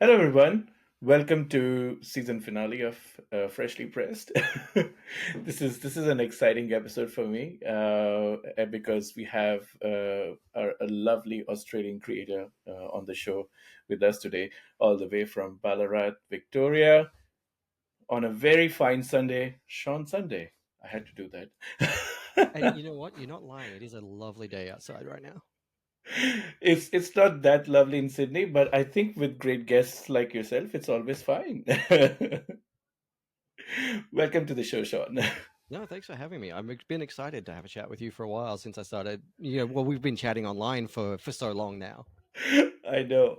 Hello, everyone. Welcome to season finale of Freshly Pressed. This is an exciting episode for me because we have a lovely Australian creator on the show with us today, all the way from Ballarat, Victoria, on a very fine Sunday, Shaun Sunday. I had to do And that. you know what? You're not lying. It is a lovely day outside right now. It's not that lovely in Sydney, but I think with great guests like yourself, it's always fine. Welcome to the show, Sean. No, thanks for having me. I've been excited to have a chat with you for a while since I started. Well, we've been chatting online for so long now. I know.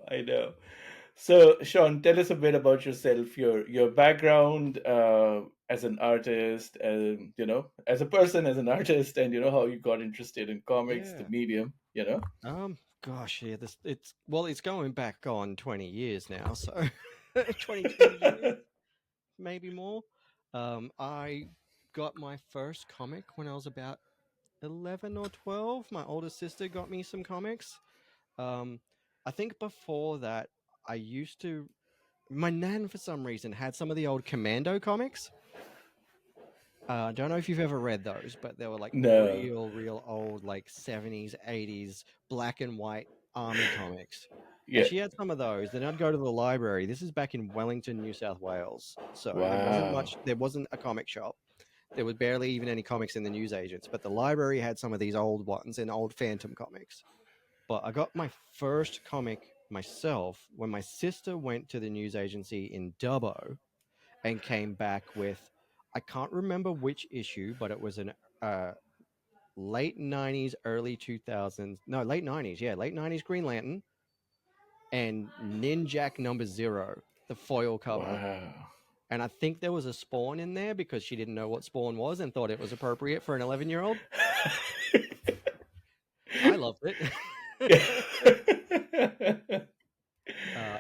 So, Sean, tell us a bit about yourself, your background as an artist, as a person, as an artist, and how you got interested in comics, the Yeah. medium. Gosh, yeah. It's going back on 20 years now, so 22 years, maybe more. I got my first comic when I was about 11 or 12. My older sister got me some comics. Um, I think before that, I used to my nan for some reason had some of the old Commando comics. I don't know if you've ever read those, but they were like No, real old, like 70s, 80s, black and white army comics. And yeah, she had some of those. Then I'd go to the library. This is back in Wellington, New South Wales. So wow. there wasn't a comic shop. There was barely even any comics in the newsagents, but the library had some of these old ones and old Phantom comics. But I got my first comic myself when my sister went to the news agency in Dubbo and came back with, I can't remember which issue, but it was an uh, late 90s, early 2000s, no, late 90s, yeah, late 90s Green Lantern and Ninjak number zero, the foil cover. Wow. And I think there was a Spawn in there because she didn't know what Spawn was and thought it was appropriate for an 11-year-old. I loved it.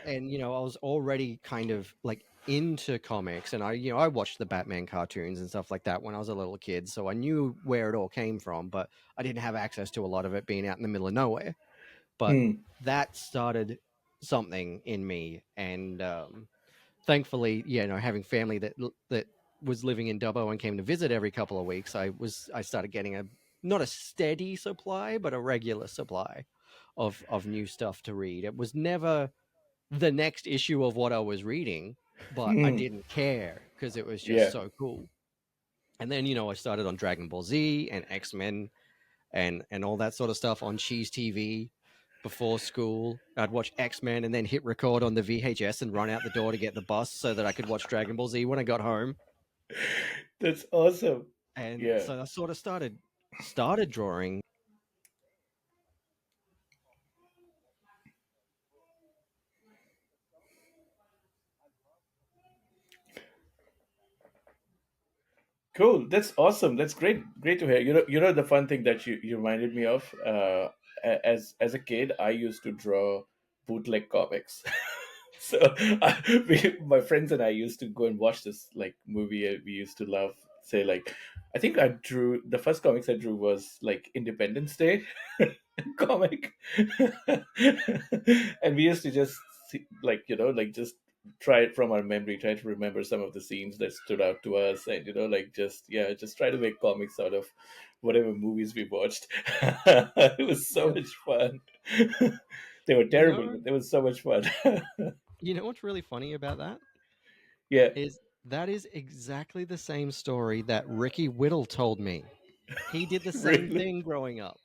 And I was already kind of like into comics, and I watched the Batman cartoons and stuff like that when I was a little kid, so I knew where it all came from, but I didn't have access to a lot of it being out in the middle of nowhere. But Hmm. that started something in me, and thankfully, having family that was living in Dubbo and came to visit every couple of weeks, I started getting a not a steady supply, but a regular supply of new stuff to read. It was never the next issue of what I was reading, but I Hmm. didn't care because it was just Yeah. so cool. And then I started on Dragon Ball Z and X-Men and all that sort of stuff on Cheese TV before school. I'd watch X-Men and then hit record on the VHS and run out the door to get the bus so that I could watch Dragon Ball Z when I got home. That's awesome. And Yeah. so I sort of started drawing. Cool. That's awesome. That's great. Great to hear. You know the fun thing that you reminded me of. As a kid, I used to draw bootleg comics. So my friends and I used to go and watch this like movie we used to love. Say like, I think I drew the first comics I drew was like Independence Day comic, and we used to just like like just try it from our memory, try to remember some of the scenes that stood out to us, and like just yeah, just try to make comics out of whatever movies we watched. It was so Yeah. much fun. They were You terrible, know, but they was so much fun. you know what's really funny about that Yeah, is that is exactly the same story that Ricky Whittle told me. He did the same really. thing growing up.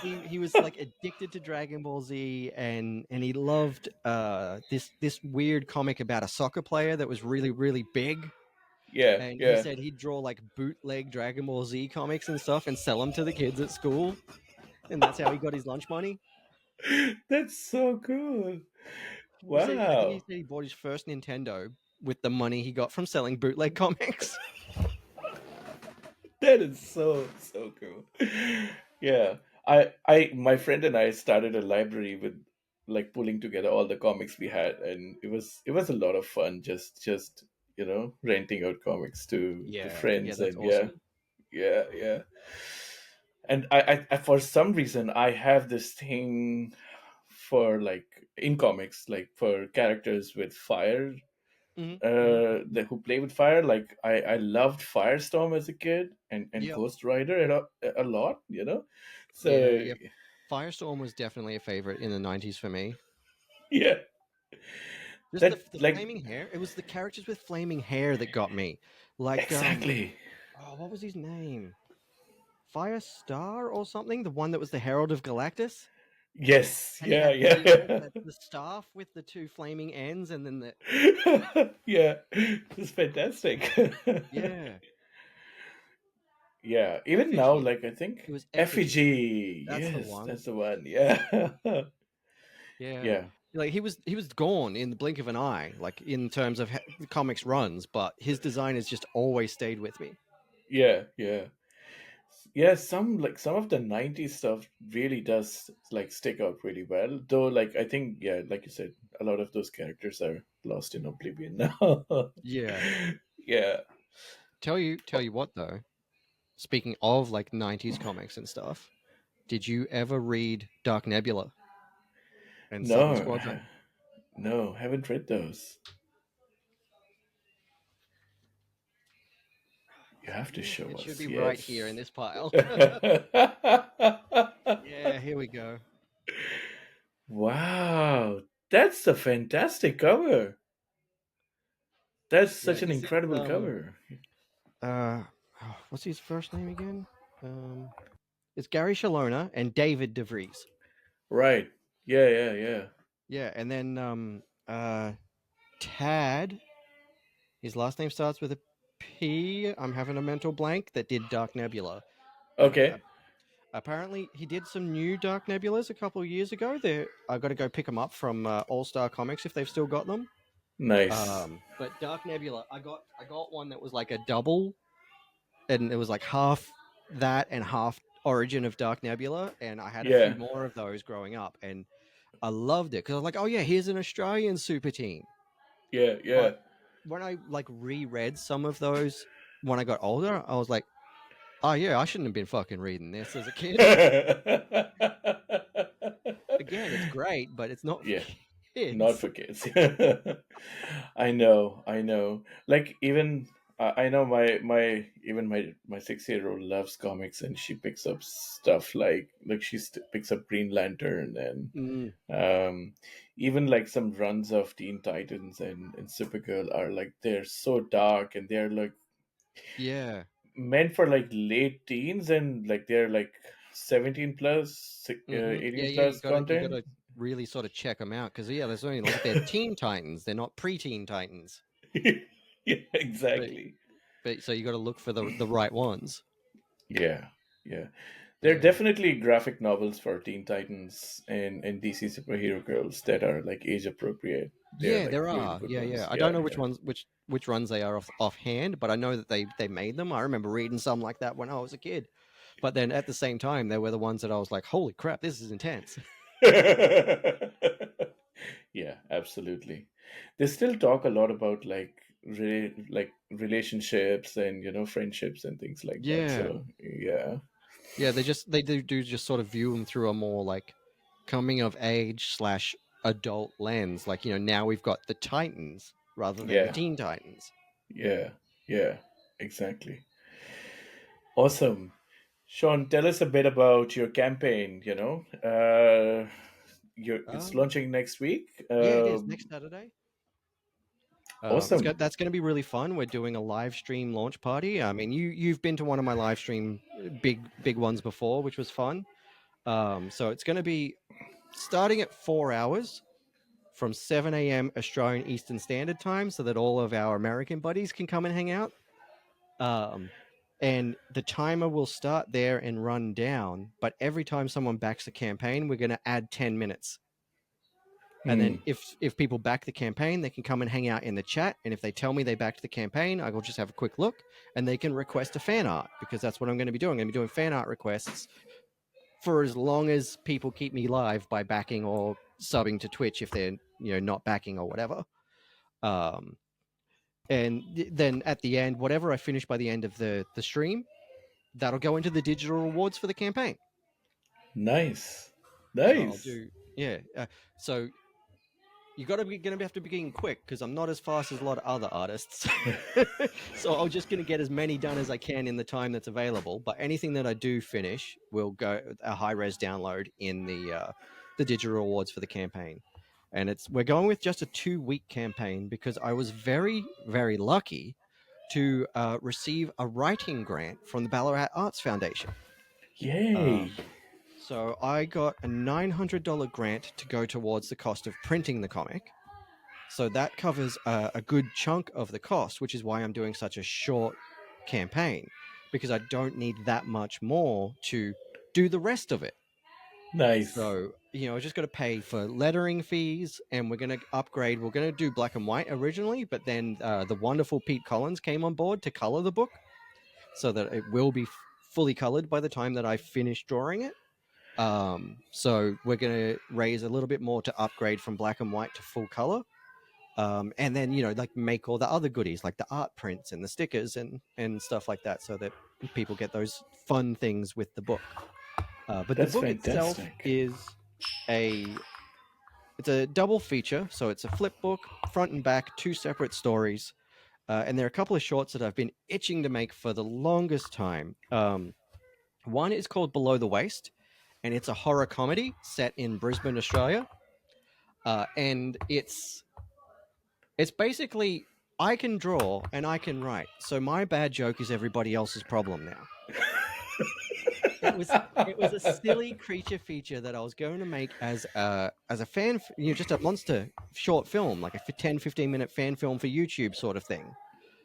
He was like addicted to Dragon Ball Z, and he loved this weird comic about a soccer player that was really big. Yeah, And he yeah. said he'd draw like bootleg Dragon Ball Z comics and stuff and sell them to the kids at school, and that's how he got his lunch money. That's so cool. I think he Wow. said he bought his first Nintendo with the money he got from selling bootleg comics. That is so cool. Yeah. My friend and I started a library with like pulling together all the comics we had, and it was a lot of fun just renting out comics to Yeah, friends. that's And yeah, awesome. yeah. And I for some reason I have this thing for like in comics, like for characters with fire, who play with fire. Like I loved Firestorm as a kid, and Yep. Ghost Rider a lot. Yeah, So yeah. Firestorm was definitely a favorite in the 90s for me. yeah, Just that the like flaming hair. It was the characters with flaming hair that got me. Like exactly. oh, what was his name? Firestar or something? The one that was the Herald of Galactus? Yes, And he yeah, had yeah. the staff with the two flaming ends and then the Yeah, it's fantastic. yeah. Yeah, even now, Effigy. like I think It was effigy. effigy. That's the Yes, one. that's the one. Yeah. Yeah. Yeah, Like he was gone in the blink of an eye, like in terms of the comics runs, but his design has just always stayed with me. yeah. Yeah, some of the 90s stuff really does like stick out really well. Though like I think, yeah, like you said, a lot of those characters are lost in oblivion now. Yeah. Yeah. Tell you what though. Speaking of like 90s comics and stuff, did you ever read Dark Nebula and Southern No, Squadron? no, haven't read those. You have to Yeah, show it should us. be right here in Yes. this pile. Yeah, here we go. Wow, that's a fantastic cover. That's Yeah, such an this is incredible cover. uh what's his first name again? It's Gary Shalona and David DeVries. Right. Yeah. Yeah, and then Tad, his last name starts with a P. I'm having a mental blank. That did Dark Nebula. Okay. Apparently, he did some new Dark Nebulas a couple of years ago. I got to go pick them up from All Star Comics if they've still got them. Nice. But Dark Nebula, I got one that was like a double, and it was like half that and half Origin of Dark Nebula, and I had a few Yeah. more of those growing up, and I loved it because I was like, oh yeah, here's an Australian super team. Yeah. But when I like reread some of those when I got older, I was like, oh yeah, I shouldn't have been fucking reading this as a kid. Again, it's great, but it's not for Yeah. Not kids. for kids. I know. Like even I know my 6-year-old loves comics, and she picks up stuff like picks up Green Lantern, and Mm, um even like some runs of Teen Titans and Supergirl are like they're so dark, and they're like yeah. meant for like late teens, and like they're like 17 plus Yeah, 18 yeah. You plus gotta you content. gotta really sort of check them out because yeah, there's only like they're Teen Titans. They're not preteen Titans. Yeah, But exactly. but so you got to look for the right ones. Yeah, yeah. There are Yeah. definitely graphic novels for Teen Titans and DC superhero girls that are like age appropriate. They're Yeah, like there really are. good Yeah, yeah. ones. I don't Yeah, know which yeah. ones which runs they are offhand, but I know that they made them. I remember reading some like that when I was a kid. But then at the same time, they were the ones that I was like, "Holy crap, this is intense." Yeah, absolutely. They still talk a lot about like relationships and friendships and things like that. Yeah. So yeah, Yeah, they do just sort of view them through a more like coming of age slash adult lens. Like, now we've got the Titans rather than the yeah, Teen Titans. yeah, yeah, exactly. Awesome. Sean, tell us a bit about your campaign. It's Um, launching next week. yeah, it is next Saturday. Awesome. That's going to be really fun. We're doing a live stream launch party. I mean, you've been to one of my live stream big ones before, which was fun. So it's going to be starting at 4 hours from 7 a.m. Australian Eastern Standard Time, so that all of our American buddies can come and hang out. Um, and the timer will start there and run down. But every time someone backs the campaign, we're going to add 10 minutes. And then Mm, if people back the campaign, they can come and hang out in the chat. And if they tell me they backed the campaign, I will just have a quick look, and they can request a fan art, because that's what I'm going to be doing. I'm going to be doing fan art requests for as long as people keep me live by backing or subbing to Twitch if they're not backing or whatever. Um, and then at the end, whatever I finish by the end of the stream, that'll go into the digital rewards for the campaign. nice. So I'll Nice. do, yeah. So you got to be going to have to be getting quick, because I'm not as fast as a lot of other artists. So I'm just going to get as many done as I can in the time that's available. But anything that I do finish will go a high res download in the digital rewards for the campaign. And we're going with just a 2-week campaign, because I was very, very lucky to receive a writing grant from the Ballarat Arts Foundation. Yay. So I got a $900 grant to go towards the cost of printing the comic. So that covers a good chunk of the cost, which is why I'm doing such a short campaign, because I don't need that much more to do the rest of it. Nice. So, I just got to pay for lettering fees, and we're going to upgrade. We're going to do black and white originally, but then the wonderful Pete Collins came on board to color the book, so that it will be fully colored by the time that I finish drawing it. So we're going to raise a little bit more to upgrade from black and white to full color. And then like make all the other goodies, like the art prints and the stickers and stuff like that, so that people get those fun things with the book. But the That's book itself fantastic. is it's a double feature, so it's a flip book, front and back, two separate stories. And there are a couple of shorts that I've been itching to make for the longest time. One is called Below the Waist, and it's a horror comedy set in Brisbane, Australia. And it's basically, I can draw and I can write, so my bad joke is everybody else's problem now. It was a silly creature feature that I was going to make as a fan, just a monster short film, like a 10-15 minute fan film for YouTube sort of thing.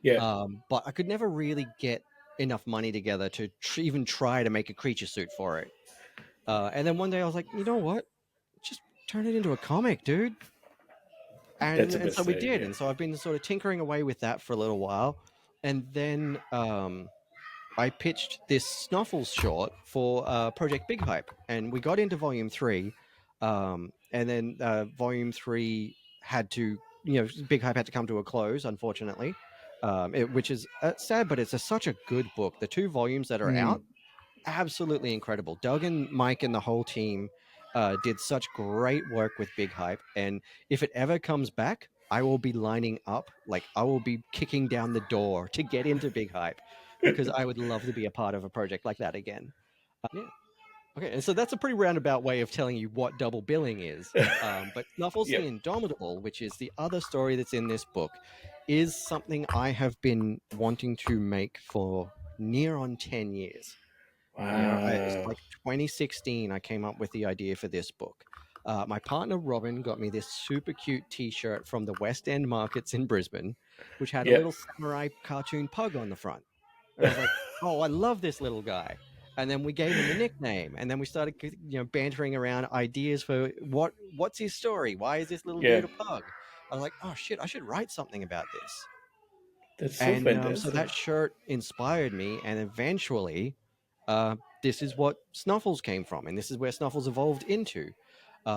Yeah, But I could never really get enough money together to even try to make a creature suit for it. And then one day I was like, you know what? Just turn it into a comic, dude. and that's the and so best we did, idea. and so I've been sort of tinkering away with that for a little while, and then I pitched this Snuffles short for Project Big Hype, and we got into Volume 3, and then Volume 3 had to, Big Hype had to come to a close, unfortunately, which is sad, but it's such a good book. The 2 volumes that are Mm, out, absolutely incredible. Doug and Mike and the whole team did such great work with Big Hype, and if it ever comes back, I will be lining up, like I will be kicking down the door to get into Big Hype, because I would love to be a part of a project like that again. Yeah. Okay, and so that's a pretty roundabout way of telling you what double billing is. But Snuffles yep. the Indomitable, which is the other story that's in this book, is something I have been wanting to make for near on 10 years. It's Wow. like 2016, I came up with the idea for this book. My partner Robin got me this super cute T-shirt from the West End markets in Brisbane, which had a Yep. little samurai cartoon pug on the front. And I was like, "Oh, I love this little guy." And then we gave him a nickname, and then we started, bantering around ideas for what's his story. Why is this little Yeah, dude a pug? I was like, "Oh shit, I should write something about this." that's so And so fantastic. that shirt inspired me, and eventually this is what Snuffles came from, and this is where Snuffles evolved into.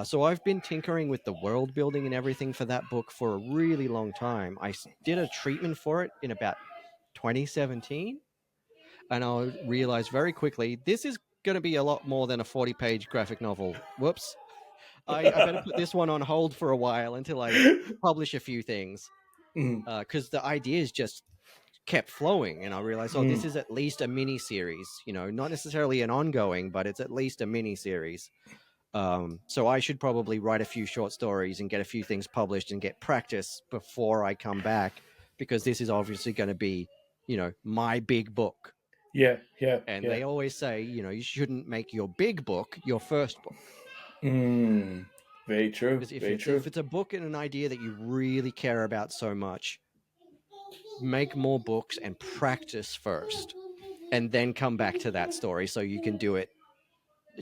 So I've been tinkering with the world building and everything for that book for a really long time. I did a treatment for it in about 2017, and I realized very quickly this is going to be a lot more than a 40-page graphic novel. Whoops. I better put this one on hold for a while until I publish a few things, Mm, because the ideas just kept flowing, and I realized, oh, this mm, is at least a mini series, not necessarily an ongoing, but it's at least a mini series. So I should probably write a few short stories and get a few things published and get practice before I come back, because this is obviously going to be, my big book. yeah, yeah, And yeah. they always say, you shouldn't make your big book your first book. Mm, very true. Because if Very it's true. if it's a book and an idea that you really care about so much, make more books and practice first. and then come back to that story so you can do it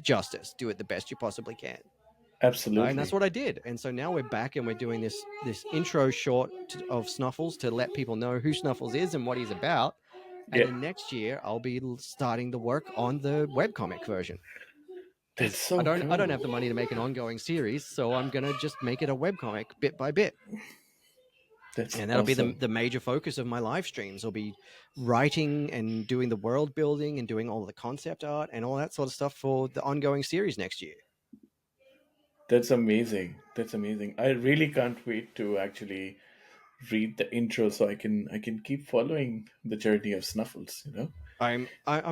justice, do it the best you possibly can. And that's Absolutely. what I did. And so now we're back and we're doing this intro short of Snuffles to let people know who Snuffles is and what he's about. And Yeah, then next year I'll be starting the work on the webcomic version that's because I so don't cool. have the money to make an ongoing series, so I'm gonna just make it a webcomic bit by bit. That's And that'll be awesome. the major focus of my live streams. I'll be writing and doing the world building and doing all the concept art and all that sort of stuff for the ongoing series next year. That's amazing. That's amazing. I really can't wait to actually read the intro so I can keep following the journey of Snuffles, you know? I'm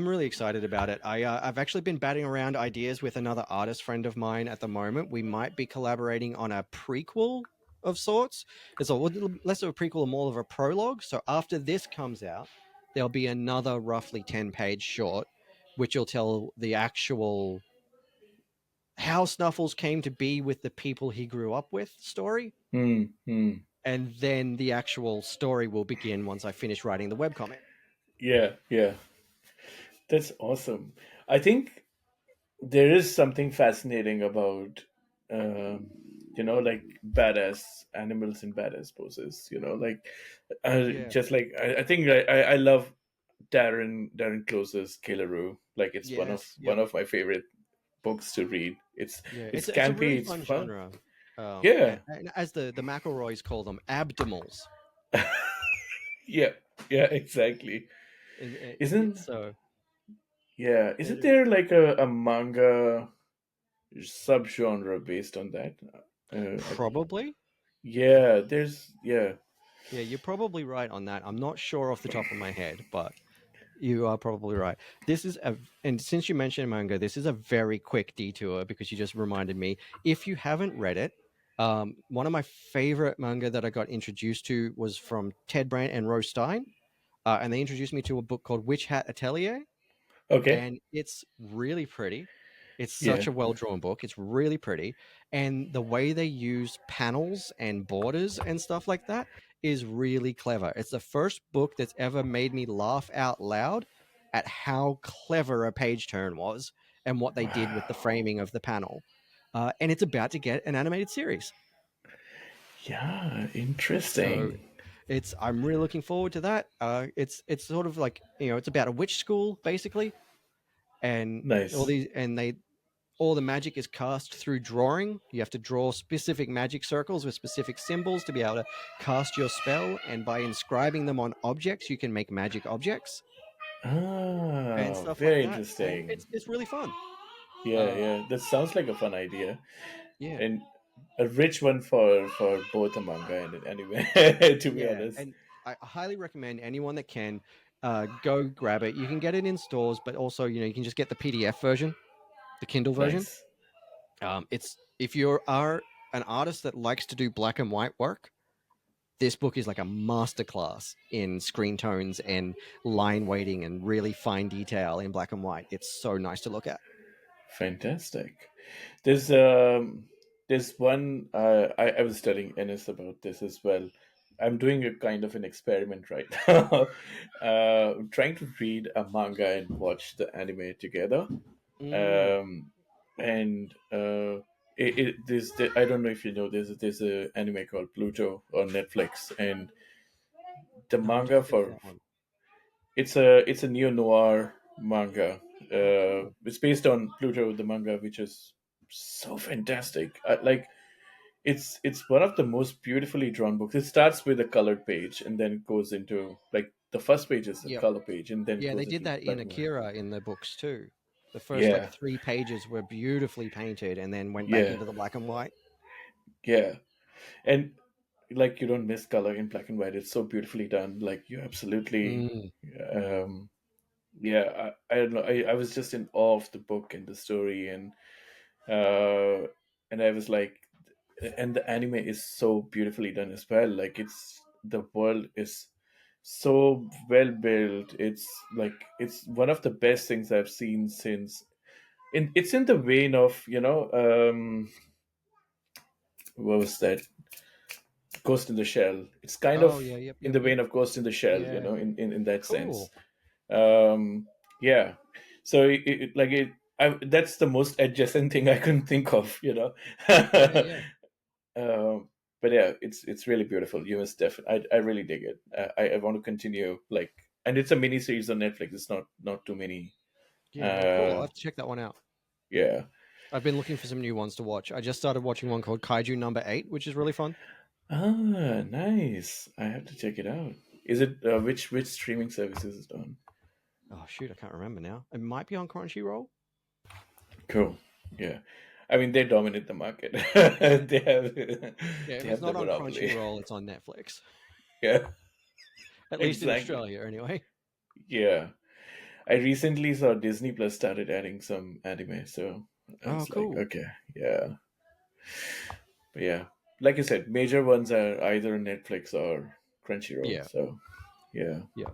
really excited about it. I've actually been batting around ideas with another artist friend of mine at the moment. We might be collaborating on a prequel of sorts. It's a little less of a prequel and more of a prologue. So after this comes out, there'll be another roughly 10-page short, which will tell the actual how Snuffles came to be with the people he grew up with story. Hmm. Hmm. And then the actual story will begin once I finish writing the webcomic. Yeah, yeah. That's awesome. I think there is something fascinating about um, like badass animals in badass poses, like Yeah. just like I think I love Darren Close's Killaroo. Like it's one of Yes. one Yep. of my favorite books to read. Yeah, It's it's a campy, really it's fun fun. genre. Yeah. And as the McElroys call them, abdomals. Yeah, yeah, exactly. Isn't So Yeah, isn't it, there like a manga subgenre based on that? I don't know. probably, Yeah, yeah. yeah, you're probably right on that. I'm not sure off the top of my head, but you are probably right. This is a, and since you mentioned manga, this is a very quick detour because you just reminded me. If you haven't read it, one of my favorite manga that I got introduced to was from Ted Brand and Rose Stein, and they introduced me to a book called Witch Hat Atelier, Okay. and it's really pretty. It's Yeah. such a well drawn book. It's really pretty. And the way they use panels and borders and stuff like that is really clever. It's the first book that's ever made me laugh out loud at how clever a page turn was and what they did with the Wow. framing of the panel. And it's about to get an animated series. Yeah, So interesting. it's I'm really looking forward to that. It's sort of like, it's about a witch school basically, and Nice. all the magic is cast through drawing. You have to draw specific magic circles with specific symbols to be able to cast your spell, and by inscribing them on objects, you can make magic objects and Ah, stuff like very that. And interesting. it's really fun. Yeah, Uh, yeah. That sounds like a fun idea. yeah, And a rich one for both a manga and an anime, to be yeah, honest. and I highly recommend anyone that can go grab it. You can get it in stores, but also you can just get the PDF version, the Kindle version. Nice. It's if you are an artist that likes to do black and white work, this book is like a masterclass in screen tones and line weighting and really fine detail in black and white. It's so nice to look at. Fantastic. There's one I was telling Ennis about this as well. I'm doing a kind of an experiment right now. Trying to read a manga and watch the anime together. Mm, Um, and I don't know if you know, there's a anime called Pluto on Netflix, and the no, I manga don't think for that one. it's a neo noir manga. Oh, cool. It's based on Pluto, the manga, which is so fantastic. Like it's one of the most beautifully drawn books. It starts with a colored page and then goes into like the first page is a Yep. color page and then Yeah, they goes did into that in black and white. Akira in the books too. The first like Yeah, 3 pages were beautifully painted and then went back yeah, into the black and white. yeah. And like you don't miss color in black and white. It's so beautifully done. Like you absolutely Mm, um yeah, I don't know. I was just in awe of the book and the story uh and I was like, and the anime is so beautifully done as well. Like the world is so well built. It's like it's one of the best things I've seen since it's in the vein of what was that, Ghost in the Shell. It's kind oh of yeah, yep, in yep, the yep. vein of Ghost in the Shell, Yeah, in that sense. cool. um Yeah. So that's the most adjacent thing I couldn't think of. Yeah, yeah, But yeah, it's really beautiful. You must definitely. I really dig it. I want to continue and it's a mini series on Netflix. It's not too many. yeah. Oh, cool. I'll Uh, have to check that one out. yeah. I've been looking for some new ones to watch. I just started watching one called Kaiju Number Eight, which is really fun. Ah, nice. I have to check it out. Is it which streaming service is it on? Oh shoot, I can't remember now. It might be on Crunchyroll. Cool. Yeah. I mean, they dominate the market. they have Yeah, they if it's have the not on monopoly. Crunchyroll, it's on Netflix. Yeah, At least in exactly. Australia, anyway. Yeah. I recently saw Disney Plus started adding some anime, so I Oh, was like, cool. okay, yeah. But yeah, like you said, major ones are either Netflix or Crunchyroll. Yeah, So yeah, yeah.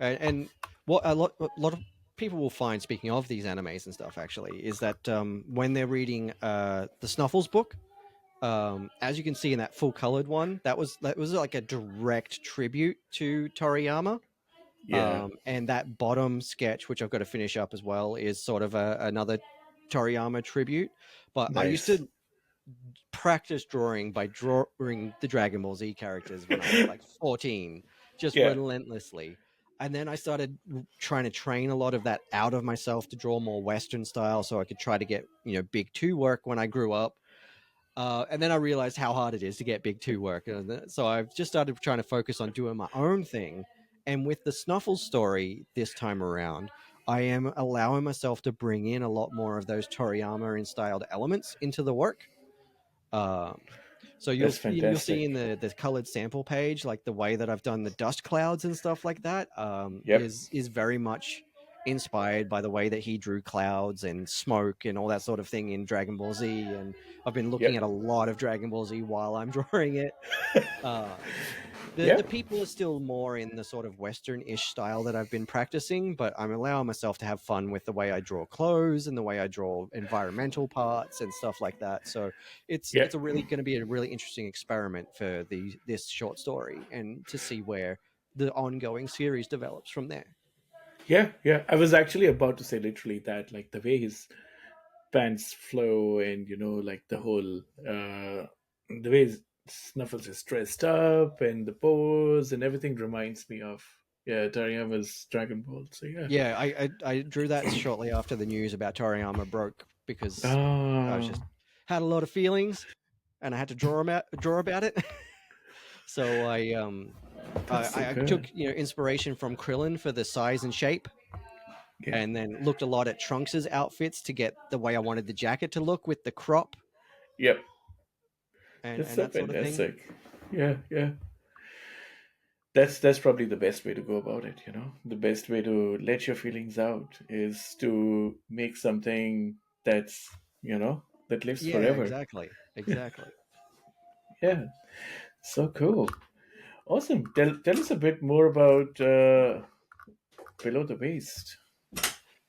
And what a lot of people will find, speaking of these animes and stuff, actually, is that when they're reading the Snuffles book, as you can see in that full colored one, that was like a direct tribute to Toriyama. yeah, And that bottom sketch, which I've got to finish up as well, is sort of another Toriyama tribute. But I used nice. to practice drawing by drawing the Dragon Ball Z characters when I was like 14, just Yeah, relentlessly. And then I started trying to train a lot of that out of myself to draw more Western style so I could try to get, big two work when I grew up. And then I realized how hard it is to get big two work. So I've just started trying to focus on doing my own thing. And with the Snuffles story this time around, I am allowing myself to bring in a lot more of those Toriyama instyled elements into the work. Um, so you'll that's you'll see fantastic. in the colored sample page, like the way that I've done the dust clouds and stuff like that, Yep, is very much inspired by the way that he drew clouds and smoke and all that sort of thing in Dragon Ball Z. And I've been looking yep, at a lot of Dragon Ball Z while I'm drawing it. Um, the yep. people are still more in the sort of Western-ish style that I've been practicing, but I'm allowing myself to have fun with the way I draw clothes and the way I draw environmental parts and stuff like that. So it's Yeah, a really going to be a really interesting experiment for this short story and to see where the ongoing series develops from there. yeah, yeah. I was actually about to say literally that, like the way his pants flow, and like the way Snuffles is dressed up, and the pose and everything reminds me of Toriyama's Dragon Ball. So yeah. Yeah, I drew that shortly after the news about Toriyama broke because I was Oh, just had a lot of feelings and I had to draw about it. So that's so I good. took inspiration from Krillin for the size and shape, Yeah. and then looked a lot at Trunks's outfits to get the way I wanted the jacket to look with the crop Yep. and That's and so that sort of thing. fantastic. Yeah, yeah. That's probably the best way to go about it. The best way to let your feelings out is to make something that lives Yeah, forever. exactly, exactly. Yeah. So cool. Awesome. Tell us a bit more about Below the Waist.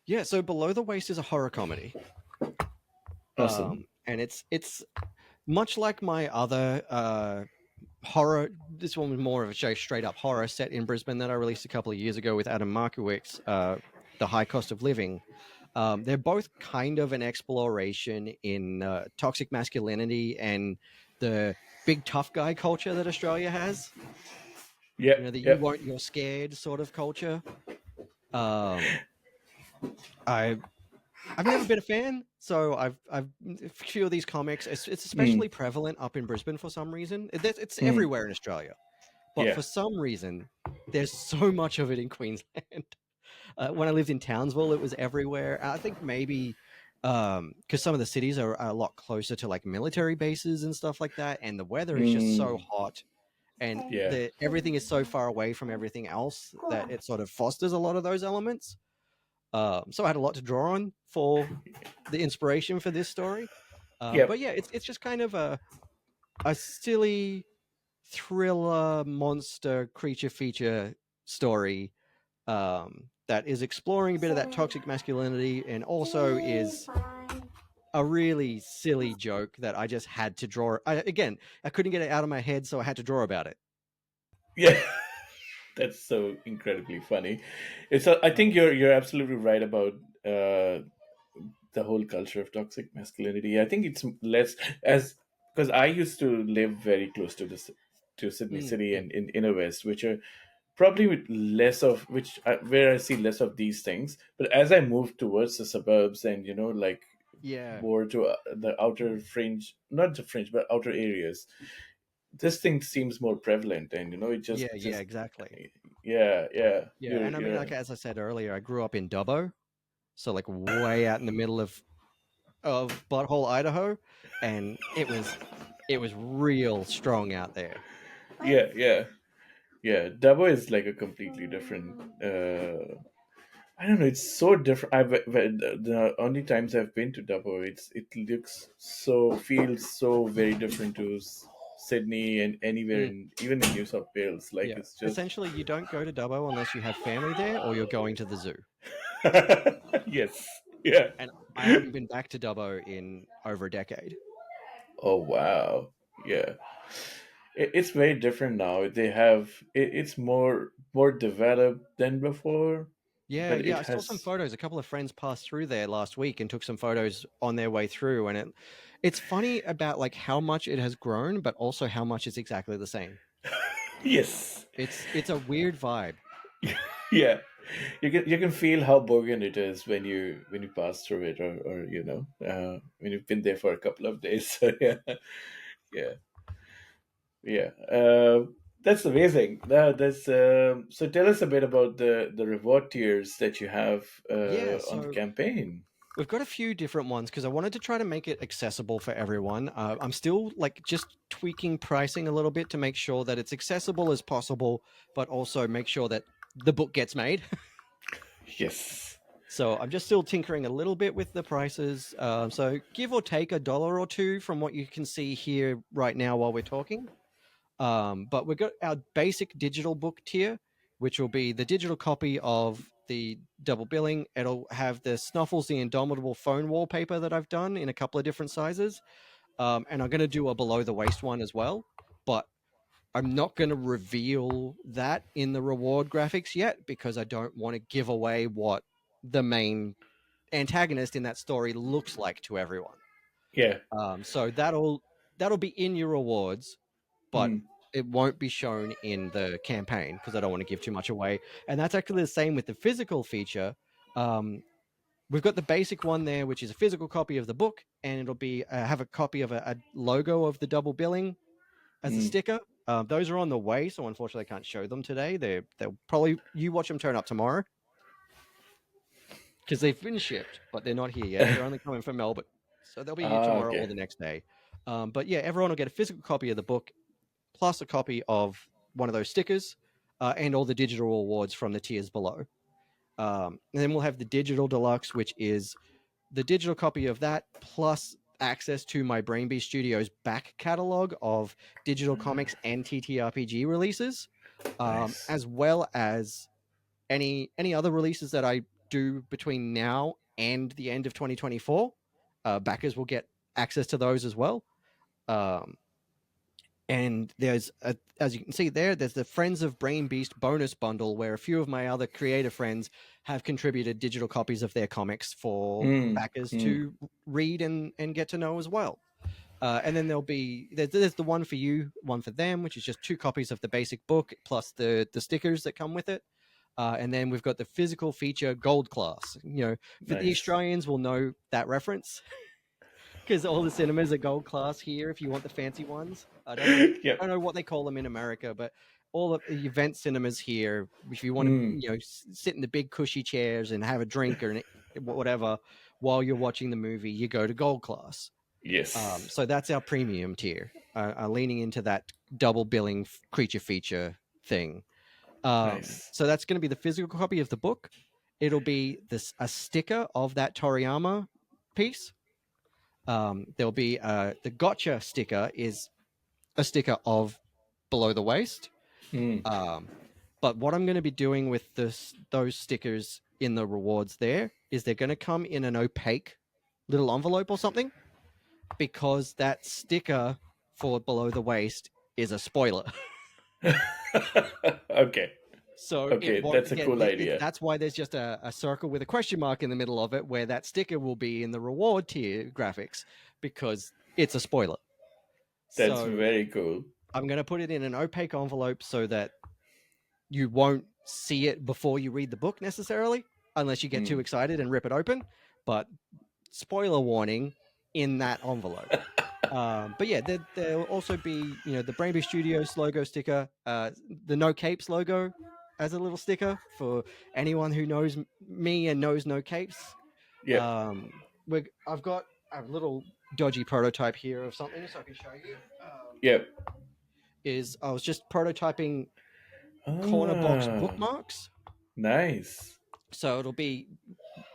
Yeah, so Below the Waist is a horror comedy, Awesome. and it's much like my other horror. This one was more of a straight up horror set in Brisbane that I released a couple of years ago with Adam Markowitz, The High Cost of Living. They're both kind of an exploration in toxic masculinity and the big tough guy culture that Australia has. Yep. That you Yep. won't, you're scared sort of culture. Um, I I've never been a fan, so I've a few of these comics. It's Mm, especially prevalent up in Brisbane for some reason. It's mm, everywhere in Australia, but yeah. for some reason, there's so much of it in Queensland. When I lived in Townsville, it was everywhere. I think maybe because some of the cities are a lot closer to like military bases and stuff like that, and the weather is just so Mm, hot, and yeah. everything is so far away from everything else that it sort of fosters a lot of those elements. So I had a lot to draw on for the inspiration for this story. But Yep. yeah, it's just kind of a silly thriller monster creature feature story that is exploring a bit of that toxic masculinity and also is a really silly joke that I just had to draw. Again, I couldn't get it out of my head, so I had to draw about it. Yeah. That's so incredibly funny. I think Uh, you're absolutely right about the whole culture of toxic masculinity. I think it's less as because I used to live very close to this to Sydney City mm. and in inner west, which are probably with less of where I see less of these things. But as I moved towards the suburbs and like Yeah, more to the outer fringe, not the fringe, but outer areas, this thing seems more prevalent, and it yeah, just exactly. yeah, yeah. Yeah, and I mean, You're like as I said earlier, I grew up in Dubbo, so like way out in the middle of Butthole, Idaho, and it was real strong out there. yeah, yeah, yeah. Dabo is like a completely different. I don't know. It's so different. The only times I've been to Dabo, it looks so feels so very different to Sydney and anywhere Mm, in even in New South Wales. Like yeah, it's just essentially, you don't go to Dubbo unless you have family there or you're going to the zoo. yes, yeah. And I haven't been back to Dubbo in over a decade. Oh wow, yeah. It's very different now. It's more developed than before, Yeah, but yeah, it I saw some has photos. A couple of friends passed through there last week and took some photos on their way through, and it's funny about like how much it has grown, but also how much it's exactly the same. yes, It's a weird vibe. yeah. You can feel how bogan it is when you pass through it, or when you've been there for a couple of days. So yeah, yeah, yeah. That's amazing. That's so. Tell us a bit about the reward tiers that you have Yeah, on the so campaign. we've got a few different ones because I wanted to try to make it accessible for everyone. I'm still like just tweaking pricing a little bit to make sure that it's accessible as possible, but also make sure that the book gets made. Yes. So I'm just still tinkering a little bit with the prices. So give or take $1 or two from what you can see here right now while we're talking. But we've got our basic digital book tier, which will be the digital copy of the double billing. It'll have the Snuffles the Indomitable phone wallpaper that I've done in a couple of different sizes. And I'm going to do a below the waist one as well. But I'm not going to reveal that in the reward graphics yet because I don't want to give away what the main antagonist in that story looks like to everyone. Yeah. So that'll be in your rewards, but Mm, it won't be shown in the campaign because I don't want to give too much away. And that's actually the same with the physical feature. Um, we've got the basic one there, which is a physical copy of the book, and it'll be have a copy of a logo of the double billing as a mm. sticker. Those are on the way, so unfortunately I can't show them today. They'll probably you watch them turn up tomorrow because they've been shipped, but they're not here yet. They're only coming from Melbourne, so they'll be here tomorrow or Okay. the next day. But yeah, everyone will get a physical copy of the book plus a copy of one of those stickers and all the digital awards from the tiers below. And then we'll have the digital deluxe, which is the digital copy of that plus access to my Brainbee Studios back catalog of digital comics and TTRPG releases, Nice. as well as any other releases that I do between now and the end of 2024. Backers will get access to those as well. Um, and as you can see there's the Friends of Brain Beast bonus bundle where a few of my other creator friends have contributed digital copies of their comics for Mm, backers mm. to read and get to know as well. And then there's the one for you, one for them, which is just two copies of the basic book plus the stickers that come with it. And then we've got the physical feature gold class. For the Nice. Australians will know that reference because all the cinemas are gold class here. If you want the fancy ones, I don't know. Yep. I don't know what they call them in America, but all of the event cinemas here, if you want to, Mm. sit in the big cushy chairs and have a drink or whatever while you're watching the movie, you go to gold class. Yes. So that's our premium tier, leaning into that double billing creature feature thing. Nice. So that's going to be the physical copy of the book. It'll be a sticker of that Toriyama piece. There'll be the gotcha sticker is a sticker of below the waist. Mm. Um, but what I'm going to be doing with those stickers in the rewards there is they're going to come in an opaque little envelope or something because that sticker for below the waist is a spoiler. Okay. So it Okay, won't, that's a yeah, cool idea. that's why there's just a circle with a question mark in the middle of it where that sticker will be in the reward tier graphics, because it's a spoiler. That's So very cool. I'm going to put it in an opaque envelope so that you won't see it before you read the book necessarily, unless you get too Hmm. excited and rip it open. But spoiler warning in that envelope. But yeah, there'll also be, the Brainby Studios logo sticker, the No Capes logo as a little sticker for anyone who knows me and knows No Capes. Yep. I've got a little dodgy prototype here of something, so I can show you. Yep. Is I was just prototyping corner box Ah, bookmarks. nice. So it'll be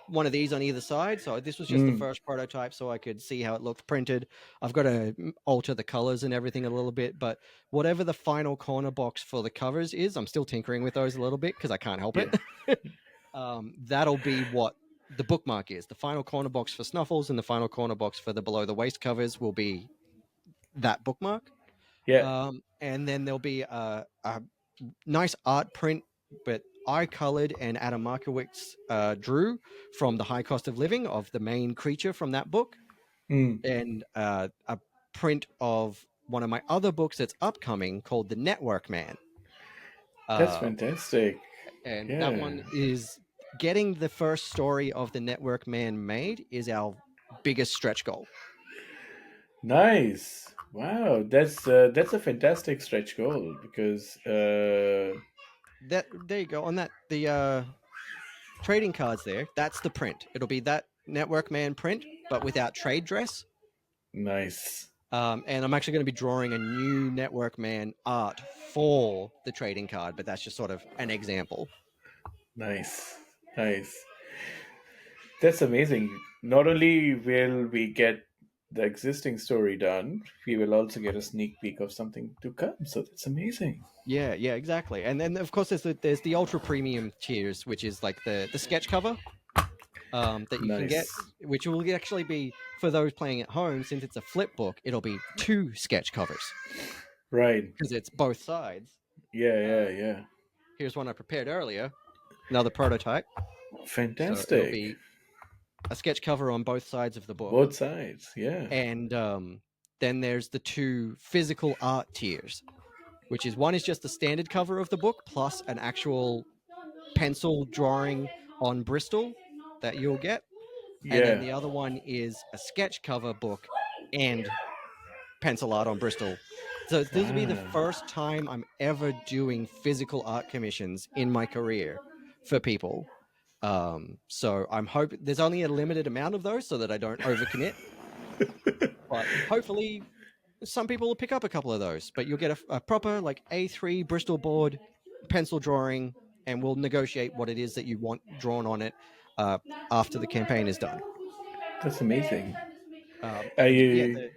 one of these on either side. So this was just the Mm, first prototype, so I could see how it looked printed. I've got to alter the colors and everything a little bit, but whatever the final corner box for the covers is, I'm still tinkering with those a little bit because I can't help yeah. it. That'll be what the bookmark is. The final corner box for Snuffles and the final corner box for the below the waist covers will be that bookmark. Yeah. And then there'll be a nice art print, but I colored and Adam Markowitz drew from The High Cost of Living of the main creature from that book, Mm, and a print of one of my other books that's upcoming called The Network Man. that's Um, fantastic. and that Yeah. one is getting the first story of The Network Man made is our biggest stretch goal. Nice. Wow, that's a fantastic stretch goal because That there you go on that the trading cards there. That's the print. It'll be that Network Man print, but without trade dress. nice. And I'm actually going to be drawing a new Network Man art for the trading card, but that's just sort of an example. Nice. Nice. That's amazing. Not only will we get the existing story done, we will also get a sneak peek of something to come. So that's amazing. Yeah, yeah, exactly. And then of course there's the ultra premium tiers, which is like the sketch cover that you can get, Nice. which will actually be for those playing at home. Since it's a flip book, it'll be 2 sketch covers Right. because it's both sides. Yeah, Uh, yeah, yeah. Here's one I prepared earlier, another prototype. So it'll Fantastic. be a sketch cover on both sides of the book, Both sides. Yeah. and then there's the 2 physical art tiers, which is one is just the standard cover of the book plus an actual pencil drawing on Bristol that you'll get, and then Yeah. the other one is a sketch cover book and pencil art on Bristol. So this will be the Ah. first time I'm ever doing physical art commissions in my career for people. So I'm hoping there's only a limited amount of those so that I don't overcommit. But hopefully some people will pick up a couple of those. But you'll get a proper like A3 Bristol board, pencil drawing, and we'll negotiate what it is that you want drawn on it uh, after the campaign is done. That's amazing. Are And yeah, you?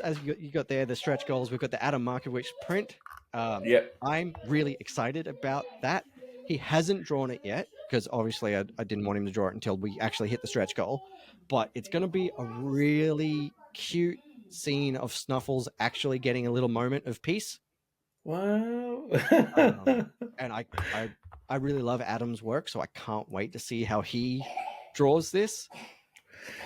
as you got there, the stretch goals, we've got the Adam Markowitz print. Yeah. I'm really excited about that. He hasn't drawn it yet because obviously I didn't want him to draw it until we actually hit the stretch goal. But it's going to be a really cute scene of Snuffles actually getting a little moment of peace. Wow. And I really love Adam's work, so I can't wait to see how he draws this.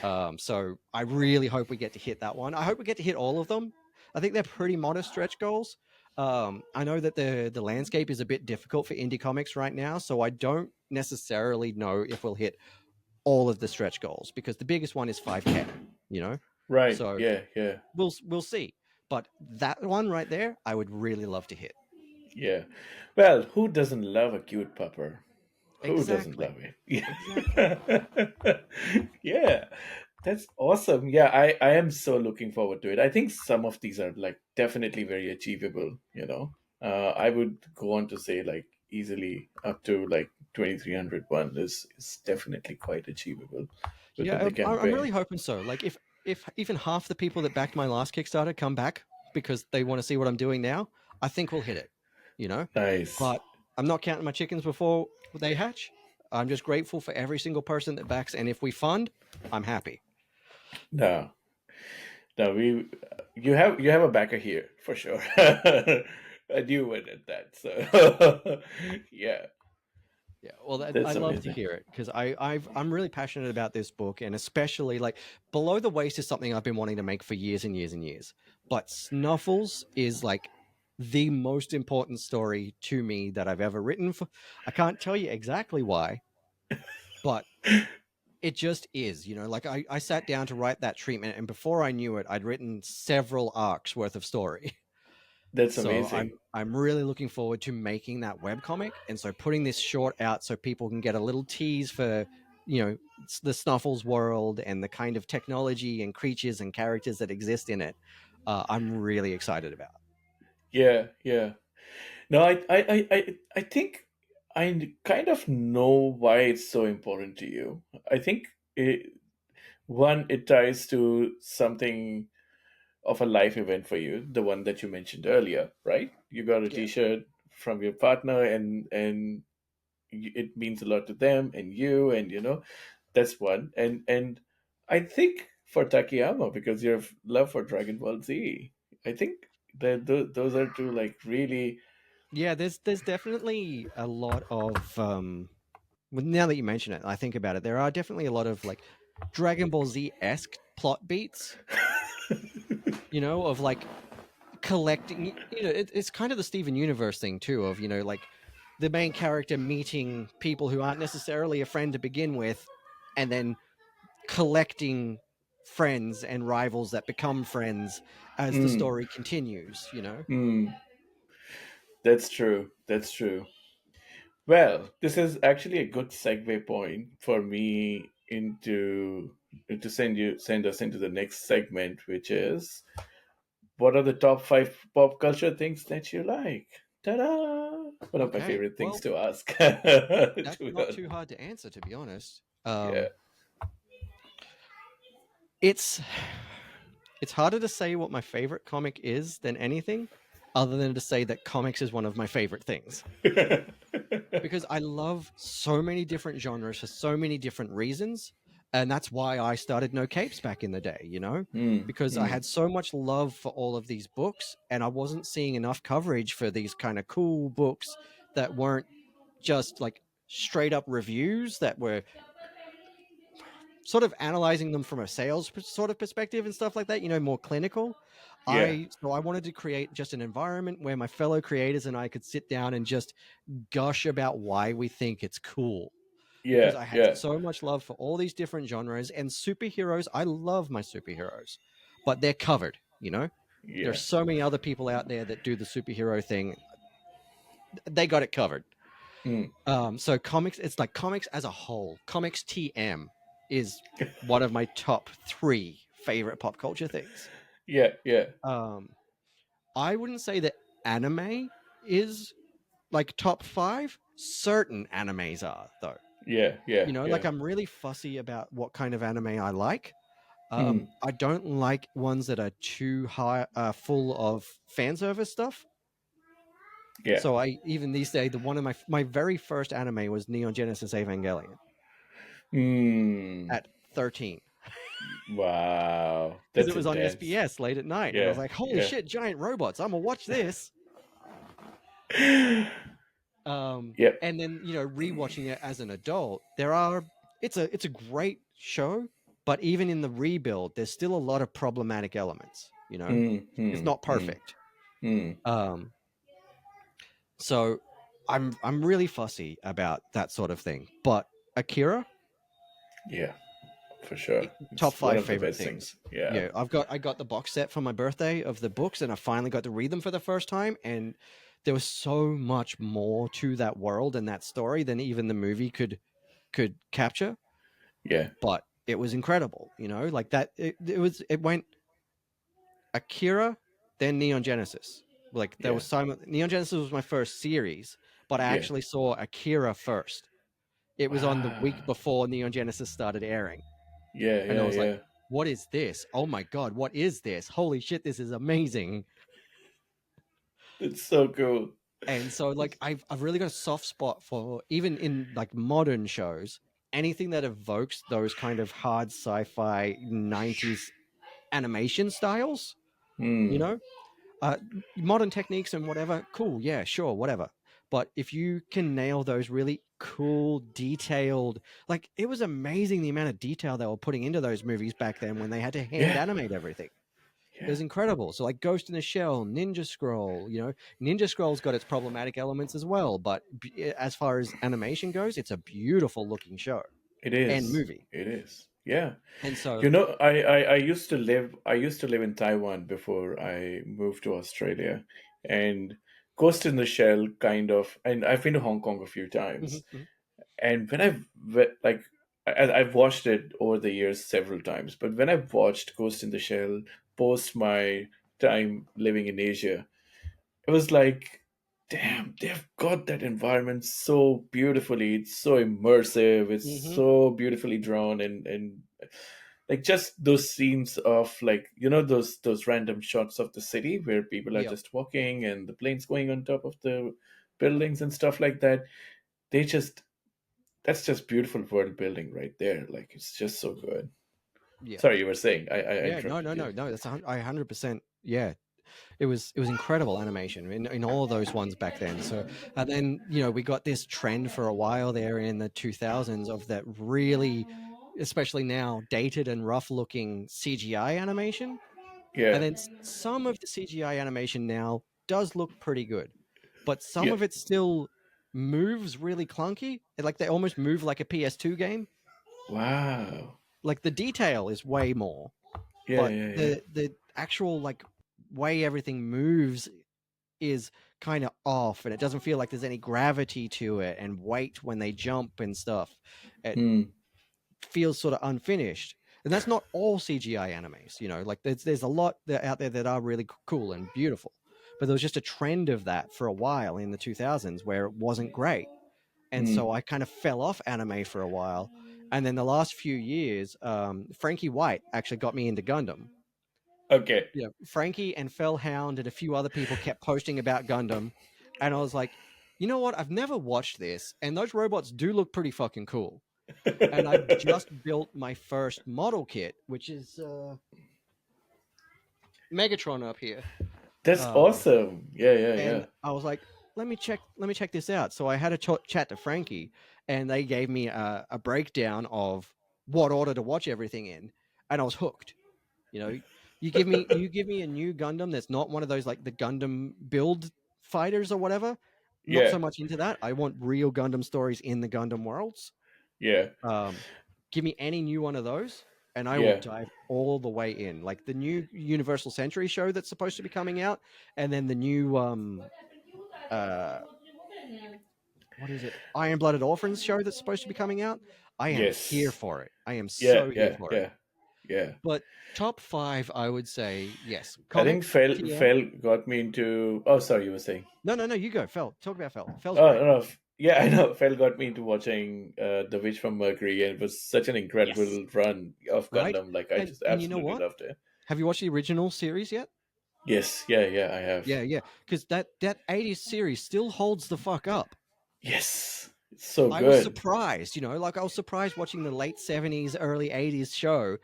So I really hope we get to hit that one. I hope we get to hit all of them. I think they're pretty modest stretch goals. I know that the landscape is a bit difficult for Indiecomics right now, so I don't necessarily know if we'll hit all of the stretch goals because the biggest one is 5K. You know, Right. so Yeah. Yeah. we'll see. But that one right there, I would really love to hit. Yeah. Well, who doesn't love a cute pupper? Who doesn't Exactly. love it? Exactly. Yeah. Yeah. That's awesome. Yeah, I am so looking forward to it. I think some of these are like definitely very achievable, you know. I would go on to say like easily up to like 2301 is definitely quite achievable within Yeah, the I'm campaign. really hoping so. Like, if even half the people that backed my last Kickstarter come back because they want to see what I'm doing now, I think we'll hit it. You know, Nice. but I'm not counting my chickens before they hatch. I'm just grateful for every single person that backs, and if we fund, I'm happy. No. No, we you have a backer here for sure. a new one at that. So yeah, Yeah, well, I that's love to amazing. hear it because I'm really passionate about this book, and especially like Below the Waist is something I've been wanting to make for years and years and years. But Snuffles is like the most important story to me that I've ever written. For I can't tell you exactly why, but it just is. Like I sat down to write that treatment, and before I knew it, I'd written several arcs worth of story. That's So amazing. I'm really looking forward to making that webcomic, and so putting this short out so people can get a little tease for the Snuffles world and the kind of technology and creatures and characters that exist in it. I'm really excited about. Yeah, yeah. No, I think I kind of know why it's so important to you. I think one, it ties to something of a life event for you, the one that you mentioned earlier, right? You got a Yeah, T-shirt from your partner, and it means a lot to them and you, and that's one. And I think for Takayama, because your love for Dragon Ball Z, I think that those are two like really. yeah. There's definitely a lot of well, now that you mention it, I think about it. There are definitely a lot of like Dragon Ball Z esque plot beats. Of like collecting. It's kind of the Steven Universe thing too, of like the main character meeting people who aren't necessarily a friend to begin with, and then collecting friends and rivals that become friends as the Mm, story continues. mm, that's true. That's true. Well, this is actually a good segue point for me into to send us into the next segment, which is what are the top five pop culture things that you like? Ta-da! One of my Okay, favorite things well, to ask. that's To be not honest. too hard to answer, to be honest. Yeah. It's it's harder to say what my favorite comic is than anything, other than to say that comics is one of my favorite things, because I love so many different genres for so many different reasons. And that's why I started No Capes back in the day, Mm, because I mm, had so much love for all of these books, and I wasn't seeing enough coverage for these kind of cool books that weren't just like straight up reviews that were sort of analyzing them from a sales sort of perspective and stuff like that, more clinical. yeah. I wanted to create just an environment where my fellow creators and I could sit down and just gush about why we think it's cool, because Yeah. I had Yeah. so much love for all these different genres and superheroes. I love my superheroes, but they're covered. There's Yeah. so many other people out there that do the superhero thing. They got it covered. Mm, So comics, it's like comics as a whole. Comics TM is one of my top three favorite pop culture things. yeah. Yeah. Um, I wouldn't say that anime is like top five. Certain animes are though. Yeah. Yeah. Like Yeah. I'm really fussy about what kind of anime I like. Mm, I don't like ones that are too high, full of fan service stuff. yeah. So I even these days, the one of my very first anime was Neon Genesis Evangelion Mm, at 13, wow. because it That's was on intense. SBS late at night, and I was Yeah. like, "Holy Yeah. shit, giant robots! I'm gonna watch this." Yep. And then rewatching it as an adult, it's a great show, but even in the rebuild, there's still a lot of problematic elements. Mm, It's mm, not mm, perfect. mm. Um, so I'm really fussy about that sort of thing. But Akira, Yeah, for sure. top It's one five of the favorite best things. things. Yeah. Yeah, I got the box set for my birthday of the books, and I finally got to read them for the first time. And there was so much more to that world and that story than even the movie could capture. Yeah. But it was incredible. Like that. It went Akira, then Neon Genesis. Like there Yeah. was Neon Genesis was my first series, but I Yeah. actually saw Akira first. It was on the week Wow. before Neon Genesis started airing. Yeah, And I yeah, was like, yeah. what is this? Oh my God, what is this? Holy shit, this is amazing. It's so cool. And so like I've really got a soft spot for, even in like modern shows, anything that evokes those kind of hard sci-fi 90s animation styles, you Hmm. know? uh, modern techniques and whatever, cool, yeah, sure, whatever. But if you can nail those really cool, detailed, like it was amazing the amount of detail they were putting into those movies back then when they had to hand Yeah, animate everything. It yeah, was incredible. So like Ghost in the Shell, Ninja Scroll, Ninja Scroll's got its problematic elements as well, but as far as animation goes, it's a beautiful looking show it and is. movie. It is. Yeah. And so, You know, I used to live in Taiwan before I moved to Australia, and Ghost in the Shell kind of, and I've been to Hong Kong a few mhm, times, mhm. and when like I've watched it over the years several times, but when I've watched Ghost in the Shell post my time living in Asia, it was like, damn, they've got that environment so beautifully. It's so immersive. It's Mhm. so beautifully drawn, and like just those scenes of, like, those random shots of the city where people are Yep. just walking and the planes going on top of the buildings and stuff like that. They just That's just beautiful world building right there. Like, it's just so good. Yeah. Sorry, you were saying, I Yeah, no, interrupted no, you. no, no. I 100%. Yeah, it was incredible animation in all those ones back then. So, and then we got this trend for a while there in the 2000s of that really, especially now, dated and rough looking CGI animation. And Yeah, then some of the CGI animation now does look pretty good, but some yeah. of it still moves really clunky. Like they almost move like a PS2 game. Wow. Like the detail is way more, Yeah, but yeah, yeah. the actual like way everything moves is kind of off, and it doesn't feel like there's any gravity to it and weight when they jump and stuff. It Hmm. feels sort of unfinished. And that's not all CGI animes, like there's a lot out there that are really cool and beautiful. But there was just a trend of that for a while in the 2000s where it wasn't great. And Hmm. so I kind of fell off anime for a while. And then the last few years, Frankie White actually got me into Gundam. Okay. Yeah, Frankie and Fellhound and a few other people kept posting about Gundam, and I was like, you know what? I've never watched this, and those robots do look pretty fucking cool. And I've just built my first model kit, which is Megatron up here. That's Um, awesome. Yeah, yeah, and yeah. I was like, let me check this out. So I had a chat to Frankie, and they gave me a breakdown of what order to watch everything in, and I was hooked. You know, you give me a new Gundam that's not one of those like the Gundam build fighters or whatever. Not Yeah, so much into that. I want real Gundam stories in the Gundam worlds. yeah, Um, Give me any new one of those, and I will yeah. dive all the way in. Like the new Universal Century show that's supposed to be coming out, and then the new uh what is it? Iron Blooded Orphans show that's supposed to be coming out. I am here Yes. for it. I am Yeah, so here yeah, for it. yeah, yeah. But top five, I would say yes. I think Comix Fell TM. Fell got me into. Oh, sorry, you were saying. No, no, no. You go, Fell. Talk about Fell. Fell's Oh, great. no, no. Yeah, I know. Fell got me into watching The Witch from Mercury, and it was such an Yes. incredible run of Right. Gundam. Like, I just And you know absolutely what? loved it. Have you watched the original series yet? Yes, yeah, yeah, I have. Yeah, yeah. Because that 80s series still holds the fuck up. Yes, it's so I was good. surprised, like I was surprised watching the late 70s, early 80s show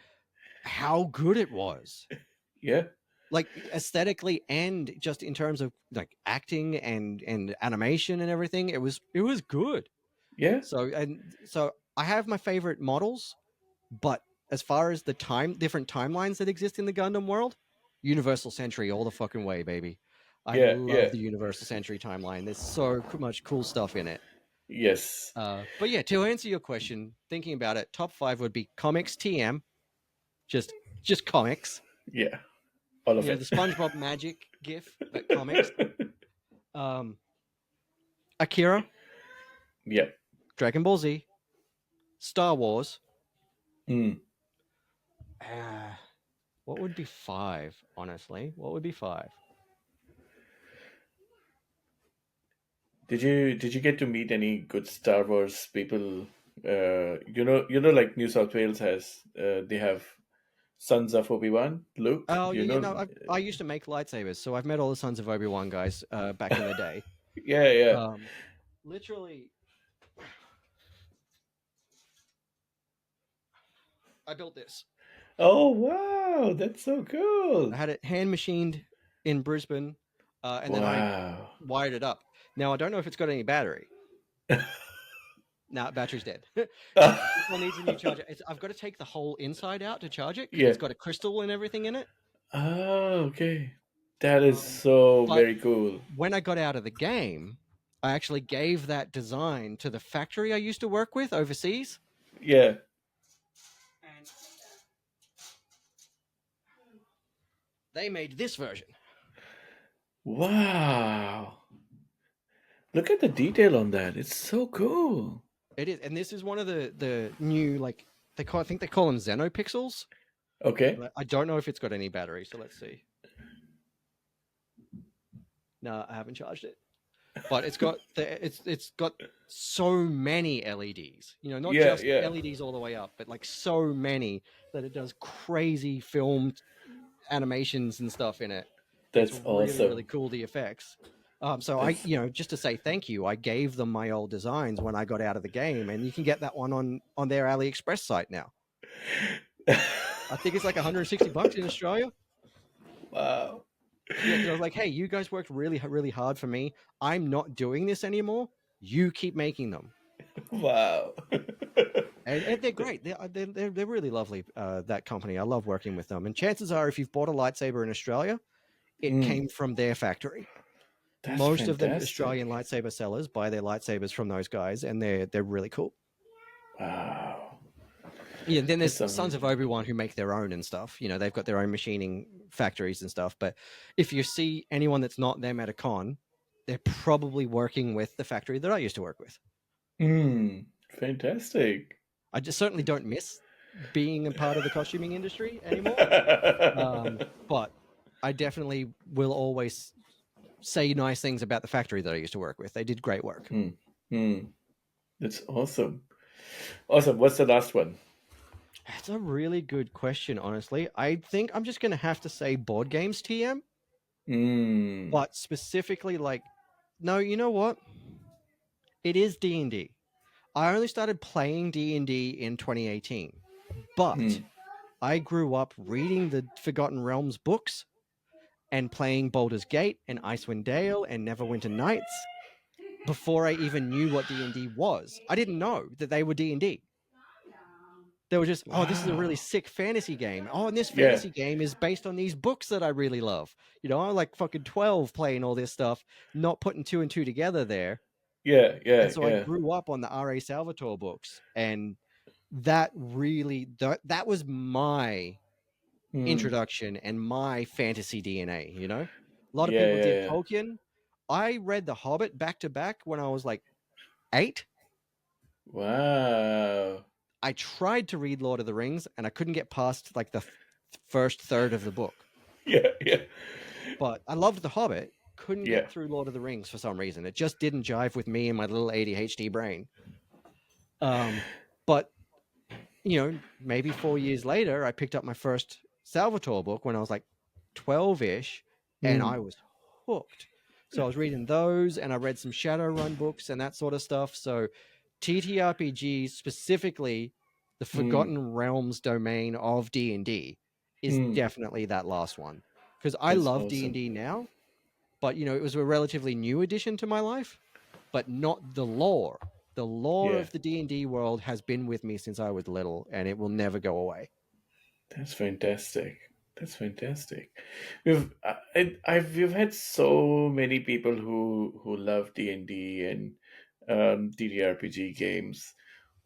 how good it was. Yeah, Like aesthetically and just in terms of like acting and animation and everything, it was good. yeah, So I have my favorite models. But as far as the different timelines that exist in the Gundam world, Universal Century all the fucking way, baby. I yeah, love yeah. the Universal Century timeline. There's so much cool stuff in it. Yes, But yeah, to answer your question, thinking about it, top five would be Comics TM, just just comics. yeah. All of The it. SpongeBob magic GIF, but comics. Um, Akira, Yeah. Dragon Ball Z, Star Wars. Mm. Uh, what would be five? Honestly, what would be five? Did you get to meet any good Star Wars people? Like New South Wales has, they have Sons of Obi-Wan, Luke. Oh, I used to make lightsabers, so I've met all the Sons of Obi-Wan guys back in the day. Yeah, yeah. Um, Literally, I built this. Oh wow, that's so I cool. had it hand machined. in Brisbane, and then I Wow. wired it up. Now I don't know if it's got any battery. Nah, battery's dead. This one needs a new charger. I've got to take the whole inside out to charge it because Yeah. it's got a crystal and everything in it. Oh, okay. That is Um, so but very cool. when I got out of the game, I actually gave that design to the factory I used to work with overseas, Yeah. and they made this version. Wow. Look at the detail on that. It's so cool. It is, and this is one of the new like I think they call them Xenopixels. Okay. I don't know if it's got any battery, so let's see. No, I haven't charged it. But it's got so many LEDs. You know, not Yeah, just yeah. LEDs all the way up, but like so many that it does crazy filmed animations and stuff in it. It's That's really, really awesome. cool, the effects. So I, That's just to say thank you, I gave them my old designs when I got out of the game, and you can get that one on their AliExpress site now. I think it's like $160 in Australia. wow. Yeah, because I was like, hey, you guys worked really, really hard for me. I'm not doing this anymore. You keep making them. Wow. And they're great. They're really lovely. That company, I love working with them. And chances are, if you've bought a lightsaber in Australia, it Mm, came from their factory. that's Most of the fantastic. Australian lightsaber sellers buy their lightsabers from those guys, and they're really cool. Wow. Yeah, and then That's there's Sons of amazing. Obi-Wan who make their own and stuff. You know, they've got their own machining factories and stuff. But if you see anyone that's not them at a con, they're probably working with the factory that I used to work with. Fantastic. I just certainly don't miss being a part of the costuming industry anymore. But I definitely will always say nice things about the factory that I used to work with. They did great work. Hmm. Hmm. That's awesome. Awesome. What's the last one? That's a really good question, honestly. I think I'm just going to have to say board games TM, Hmm. but specifically like, no, you know what? It is D&D. I only started playing D&D in 2018, but Hmm. I grew up reading the Forgotten Realms books and playing Baldur's Gate and Icewind Dale and Neverwinter Nights before I even knew what D&D was. I didn't know that they were D&D. They were just, oh, this is a really Wow. sick fantasy game. Oh, and this Yeah. fantasy game is based on these books that I really love. You know, I'm like fucking 12 playing all this stuff, not putting two and two together there. Yeah. And Yeah. so I Yeah. grew up on the R.A. Salvatore books. And that really, that was my Hmm. introduction and my fantasy DNA, you know? A lot of Yeah. people Yeah. did Yeah. Tolkien. I read The Hobbit back to back when I was like 8. Wow. I tried to read Lord of the Rings and I couldn't get past like the first third of the book. Yeah. Yeah. But I loved The Hobbit, couldn't Yeah. get through Lord of the Rings for some reason. It just didn't jive with me and my little ADHD brain. But maybe 4 years later, I picked up my first Salvatore book when I was like 12-ish, and I Hmm. was hooked. So I was reading those, and I read some Shadowrun books and that sort of stuff. So TTRPGs, specifically the Hmm. Forgotten Realms domain of D&D, is Hmm. definitely that last one. Because I That's love awesome. D&D now, but it was a relatively new addition to my life, but not the lore. The lore Yeah. of the D&D world has been with me since I was little, and it will never go away. That's fantastic. That's fantastic. We've had so many people who love D&D and DDRPG games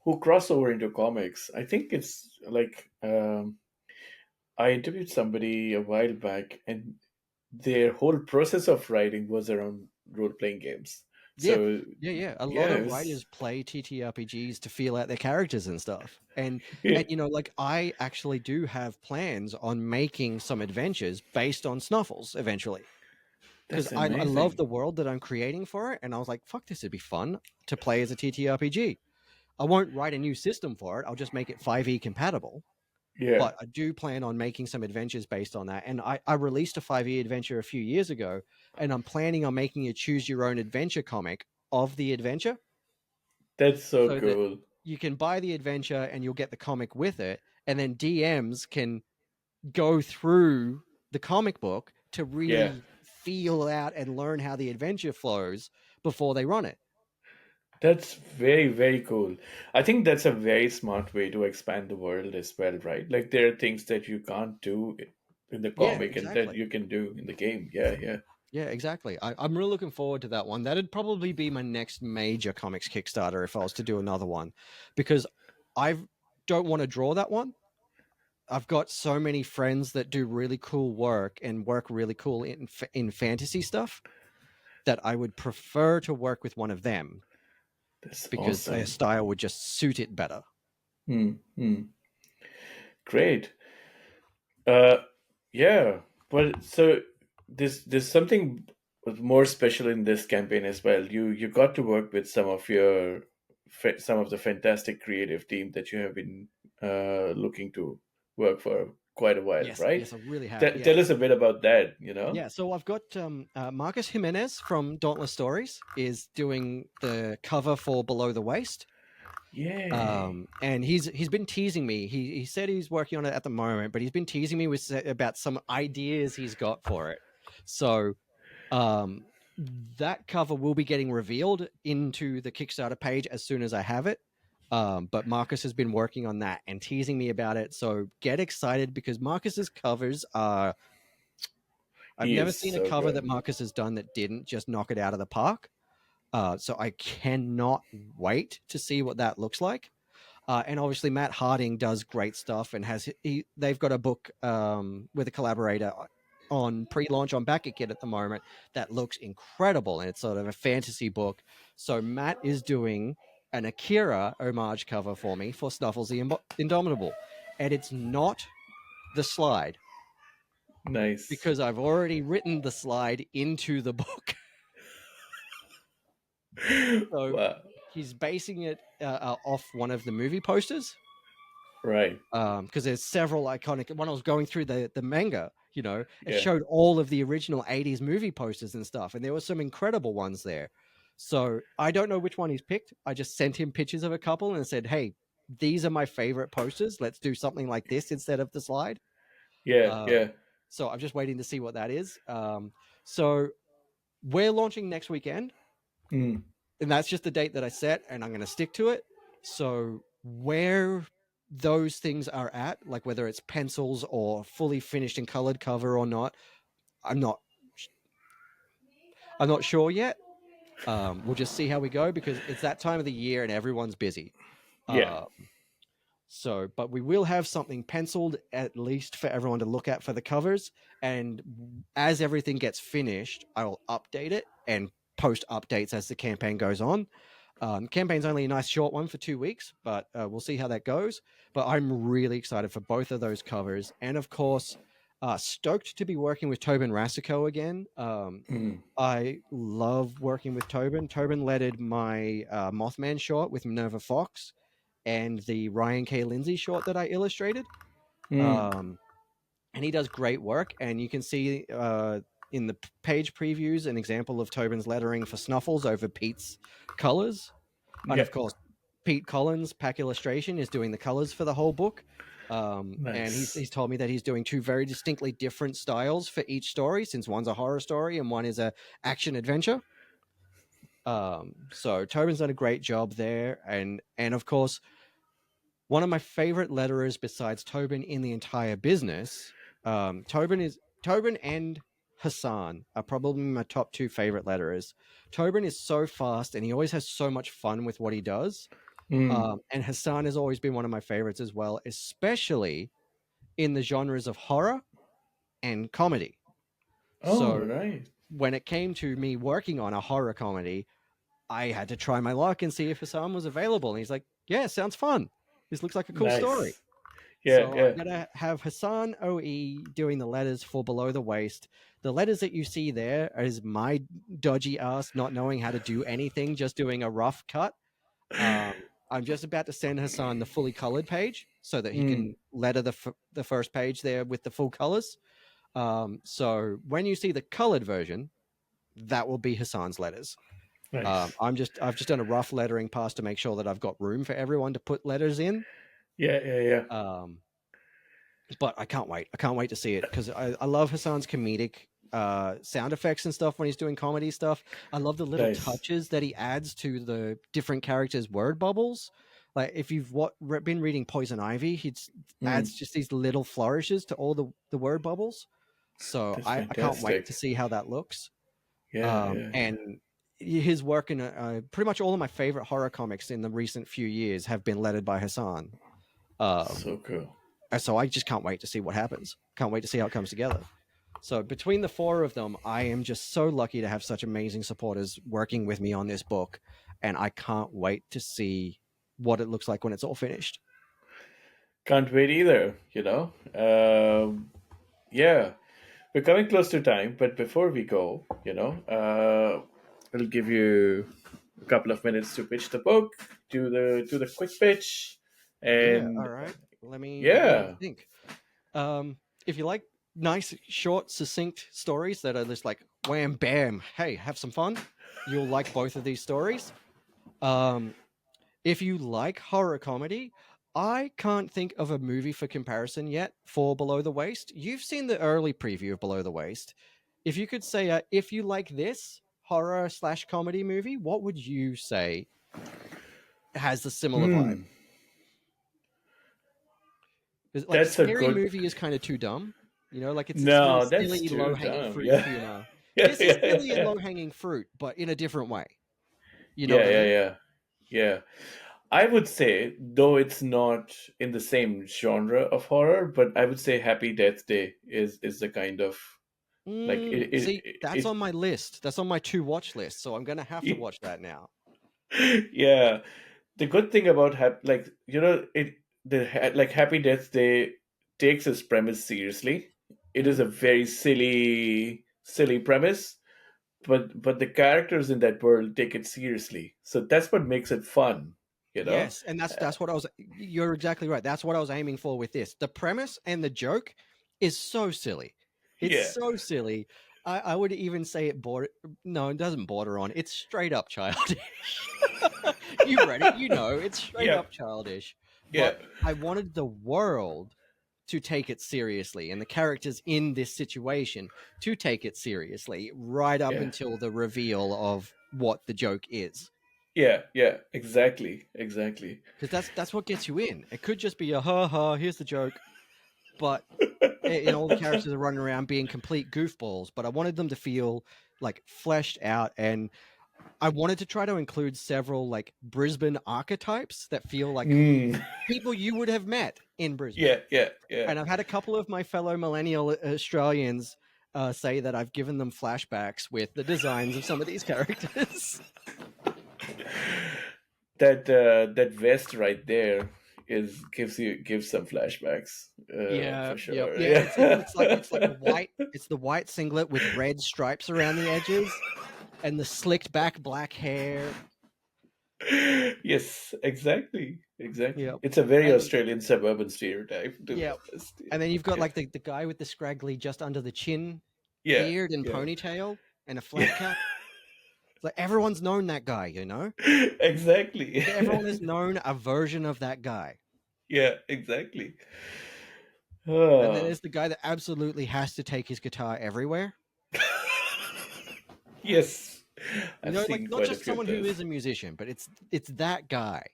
who cross over into comics. I think it's like I interviewed somebody a while back, and their whole process of writing was around role playing games. Yeah, So yeah. A lot yeah, it of was writers play TTRPGs to feel out their characters and stuff. And yeah, like I actually do have plans on making some adventures based on Snuffles eventually. Because that's I love amazing. the world that I'm creating for it, and I was like, fuck, this would be fun to play as a TTRPG. I won't write a new system for it. I'll just make it 5e compatible. Yeah, But I do plan on making some adventures based on that. And I released a 5e adventure a few years ago, and I'm planning on making a choose your own adventure comic of the adventure that's so so that cool. you can buy the adventure and you'll get the comic with it. And then DMs can go through the comic book to Yeah. really feel out and learn how the adventure flows before they run it. That's very, very cool. I think that's a very smart way to expand the world as well, right? Like there are things that you can't do in the Yeah, comic and that exactly. you can do in the game. Yeah, yeah. Yeah, exactly. I'm really looking forward to that one. That'd probably be my next major comics Kickstarter if I was to do another one, because I don't want to draw that one. I've got so many friends that do really cool work and work really cool in fantasy stuff that I would prefer to work with one of them That's because their awesome. style would just suit it better. Hmm. Hmm. Great. Uh, yeah. But so there's something more special in this campaign as well. You got to work with some of the fantastic creative team that you have been looking to work for quite a while, Yes, right? yes, I really have. Yeah, Tell us a bit about that. You know. yeah. So I've got Marcus Jimenez from Dauntless Stories is doing the cover for Below the Waist. Yay. And he's been teasing me. He said he's working on it at the moment, but he's been teasing me with about some ideas he's got for it. So um, that cover will be getting revealed into the Kickstarter page as soon as I have it. But Marcus has been working on that and teasing me about it. So get excited because Marcus's covers are. I've He never is seen a so cover good. that Marcus has done that didn't just knock it out of the park. So I cannot wait to see what that looks like. And obviously, Matt Harding does great stuff and they've got a book with a collaborator on pre-launch on BackerKit at the moment that looks incredible, and it's sort of a fantasy book. So Matt is doing an Akira homage cover for me for Snuffles the Indomitable, and it's not the slide Nice. because I've already written the slide into the book. So Wow. he's basing it off one of the movie posters. Right. Because there's several iconic. When I was going through the manga, it Yeah. showed all of the original '80s movie posters and stuff, and there were some incredible ones there. So I don't know which one he's picked. I just sent him pictures of a couple and said, "Hey, these are my favorite posters. Let's do something like this instead of the slide." Yeah. Uh, Yeah. so I'm just waiting to see what that is. So we're launching next weekend, Hmm. and that's just the date that I set, and I'm going to stick to it. So where those things are at, like whether it's pencils or fully finished and colored cover or not, I'm not I'm not sure yet. We'll just see how we go because it's that time of the year and everyone's busy. Yeah. Uh, but we will have something penciled at least for everyone to look at for the covers. And as everything gets finished, I will update it and post updates as the campaign goes on. Campaign's only a nice short one for 2 weeks, but we'll see how that goes. But I'm really excited for both of those covers. And of course, stoked to be working with Tobin Rasico again. Hmm. I love working with Tobin. Tobin lettered my Mothman short with Minerva Fox and the Ryan K. Lindsay short that I illustrated. Hmm. Um, and he does great work. And you can see in the page previews an example of Tobin's lettering for Snuffles over Pete's colors. And Yeah. of course, Pete Collins, Pack Illustration, is doing the colors for the whole book. And Nice. he's told me that he's doing two very distinctly different styles for each story, since one's a horror story and one is a action adventure. So Tobin's done a great job there, and of course, one of my favorite letterers besides Tobin in the entire business. Tobin and Hassan are probably my top two favorite letterers. Tobin is so fast and he always has so much fun with what he does. Hmm. And Hassan has always been one of my favorites as well, especially in the genres of horror and comedy. Oh, So right. when it came to me working on a horror comedy, I had to try my luck and see if Hassan was available. And he's like, "Yeah, sounds fun. This looks like a cool story." Nice. Yeah. So I'm Yeah. gonna have Hassan OE doing the letters for Below the Waist. The letters that you see there is my dodgy ass not knowing how to do anything, just doing a rough cut. Um, I'm just about to send Hassan the fully colored page so that he Hmm. can letter the first page there with the full colors. So when you see the colored version, that will be Hassan's letters. Nice. I've just done a rough lettering pass to make sure that I've got room for everyone to put letters in. Yeah. Yeah. Yeah. Um, but I can't wait. I can't wait to see it because I love Hassan's comedic. sound effects and stuff when he's doing comedy stuff. I love the little Nice. touches that he adds to the different characters' word bubbles. Like if you've been reading Poison Ivy, he adds Mm, just these little flourishes to all the word bubbles. So that's I can't wait to fantastic. see how that looks. Yeah, yeah, yeah. And his work in pretty much all of my favorite horror comics in the recent few years have been lettered by Hassan. So cool. And so I just can't wait to see what happens. Can't wait to see how it comes together. So between the four of them, I am just so lucky to have such amazing supporters working with me on this book, and I can't wait to see what it looks like when it's all finished. Can't wait either, you know? Yeah, we're coming close to time, but before we go, I'll give you a couple of minutes to pitch the book, do the quick pitch, Yeah, and all right. Let me yeah, think. If you like nice, short, succinct stories that are just like wham bam, hey, have some fun, you'll like both of these stories. Um, if you like horror comedy, I can't think of a movie for comparison yet for Below the Waist. You've seen the early preview of Below the Waist. If you could say, if you like this horror slash comedy movie, what would you say has the similar vibe? hmm, 'Cause, like that's a Scary good. Movie is kind of too dumb, like it's this really No, that's silly, too low hanging dumb. fruit Yeah, humor. yeah, This is yeah, yeah, silly and yeah, low hanging fruit, but in a different way. You know yeah, what I yeah, mean? yeah. Yeah. I would say, though it's not in the same genre of horror, but I would say Happy Death Day is the kind of like See, that's on my list. That's on my to watch list. So I'm gonna have to it watch that now. yeah. The good thing about like Happy Death Day takes its premise seriously. It is Mhm. a very silly premise, but the characters in that world take it seriously. So that's what makes it fun, you know? Yes, and that's Uh, that's what I was. You're exactly right. That's what I was aiming for with this. The premise and the joke is so silly. It's yeah. so silly. I would even say it border. No, it doesn't border on. It's straight up childish. You've read it, it's straight Yeah. up childish. Yeah. But I wanted the world to take it seriously and the characters in this situation to take it seriously right up Yeah. until the reveal of what the joke is. Yeah, yeah, exactly, exactly. Because that's what gets you in. It could just be a ha ha, here's the joke, but all the characters are running around being complete goofballs. But I wanted them to feel like fleshed out, and I wanted to try to include several like Brisbane archetypes that feel like Mm. people you would have met in Brisbane. Yeah, yeah, yeah. And I've had a couple of my fellow millennial Australians say that I've given them flashbacks with the designs of some of these characters. That vest right there is gives some flashbacks, Yeah, for yep, sure. yeah. Yeah. It's like a white. It's the white singlet with red stripes around the edges, and the slicked back black hair. Yes, exactly, Yep, exactly. It's a very and Australian suburban stereotype, to be yeah, honest. and then you've got Yeah, like the guy with the scraggly just under the chin yeah, beard and yeah, ponytail and a yeah. flat cap. It's like everyone's known that guy. Exactly. Everyone has known a version of that guy. Yeah, exactly. And then Ah. there's the guy that absolutely has to take his guitar everywhere. Yes, I've Like seen not quite a just few of someone who those. is a musician, but it's that guy,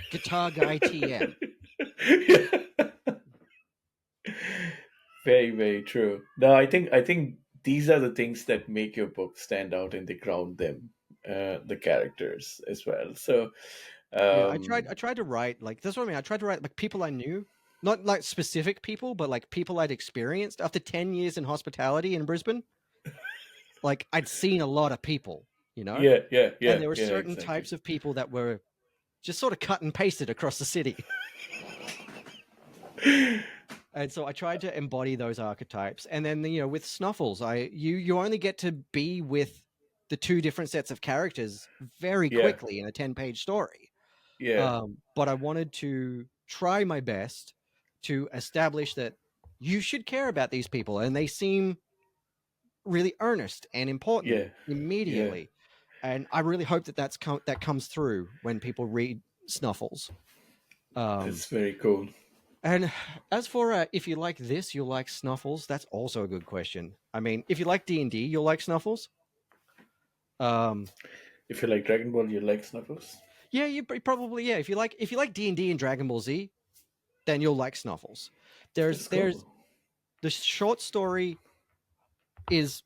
guitar guy TM. Yeah. Very, very true. No, I think these are the things that make your book stand out and they ground them, the characters as well. So, Yeah, I tried. um, I tried to write like that's what I mean. I tried to write like people I knew, not like specific people, but like people I'd experienced after 10 years in hospitality in Brisbane. Like I'd seen a lot of people, yeah, yeah, and yeah, there were yeah, certain exactly. types of people that were just sort of cut and pasted across the city. And so I tried to embody those archetypes. And then with Snuffles, you only get to be with the two different sets of characters very Yeah, quickly in a 10-page story. yeah, But I wanted to try my best to establish that you should care about these people, and they seem really earnest and important yeah, yeah. immediately. And I really hope that comes through when people read Snuffles. Um, That's very cool. And as for if you like this, you'll like Snuffles. That's also a good question. I mean, if you like D&D, you'll like Snuffles. Um, If you like Dragon Ball, you like Snuffles. yeah, probably yeah. If you like D&D and Dragon Ball Z, then you'll like Snuffles. There's That's there's cool. the short story is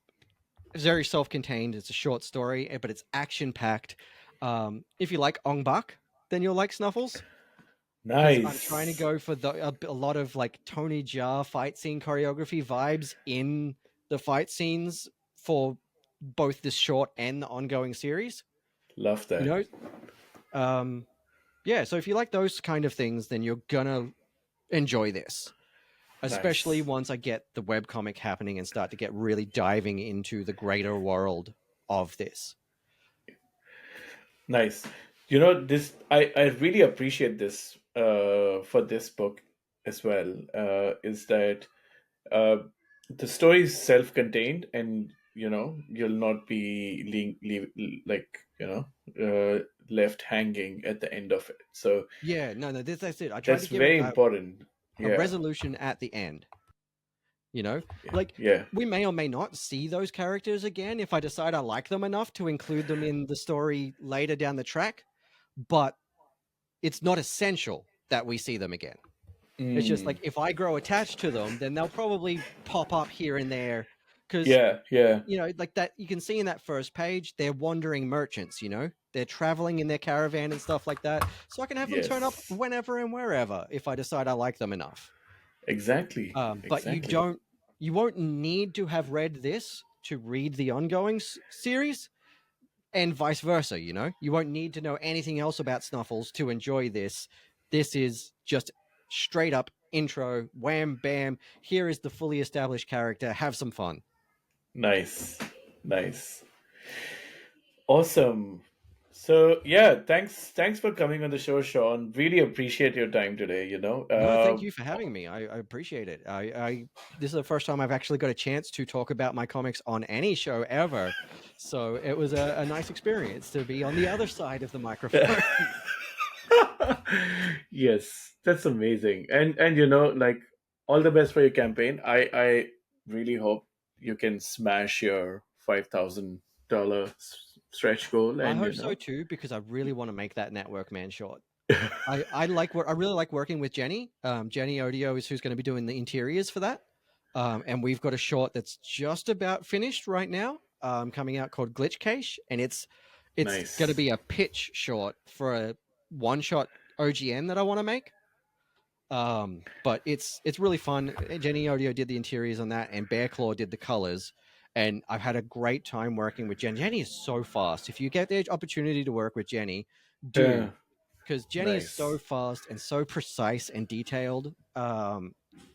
very self-contained. It's a short story, but it's action-packed. If you like Ong Bak, then you'll like Snuffles. Because I'm trying to Nice. go for a lot of like Tony Jaa fight scene choreography vibes in the fight scenes for both this short and the ongoing series. Love You that. know, um, yeah. So if you like those kind of things, then you're gonna enjoy this. Especially Nice. once I get the webcomic happening and start to get really diving into the greater world of this. Nice. This I really appreciate this for this book as well. Is that uh, the story is self-contained, and you'll not be like left hanging at the end of it. So Yeah, no, that's it. I tried to that's give it very important. a Yeah. resolution at the end. You know, Yeah. like Yeah. we may or may not see those characters again if I decide I like them enough to include them in the story later down the track, but it's not essential that we see them again. It's just Mm. like if I grow attached to them, then they'll probably pop up here and there because Yeah. Yeah. like that you can see in that first page, they're wandering merchants, they're traveling in their caravan and stuff like that. So I can have them turn up Yes. whenever and wherever if I decide I like them enough. Exactly. But Exactly. you won't need to have read this to read the ongoing series, and vice versa. You won't need to know anything else about Snuffles to enjoy this. This is just straight up intro, wham bam. Here is the fully established character. Have some fun. Nice. Nice. Awesome. So yeah, thanks for coming on the show, Sean. Really appreciate your time today. No, thank you for having me. I appreciate it. This is the first time I've actually got a chance to talk about my comics on any show ever, so it was a nice experience to be on the other side of the microphone. Yes, that's amazing. And like, all the best for your campaign. I really hope you can smash your $5,000 stretch goal, I and hope so too, because I really want to make that network man short. know. I really like working with Jenny. Jenny Odio is who's going to be doing the interiors for that. And we've got a short that's just about finished right now, coming out called Glitch Cache, and it's going to Nice. be a pitch short for a one shot OGN that I want to make. But it's really fun. Jenny Odio did the interiors on that, and Bear Claw did the colors. And I've had a great time working with Jenny. Jenny is so fast. If you get the opportunity to work with Jenny, do, Yeah. because Jenny is so Nice. fast and so precise and detailed. A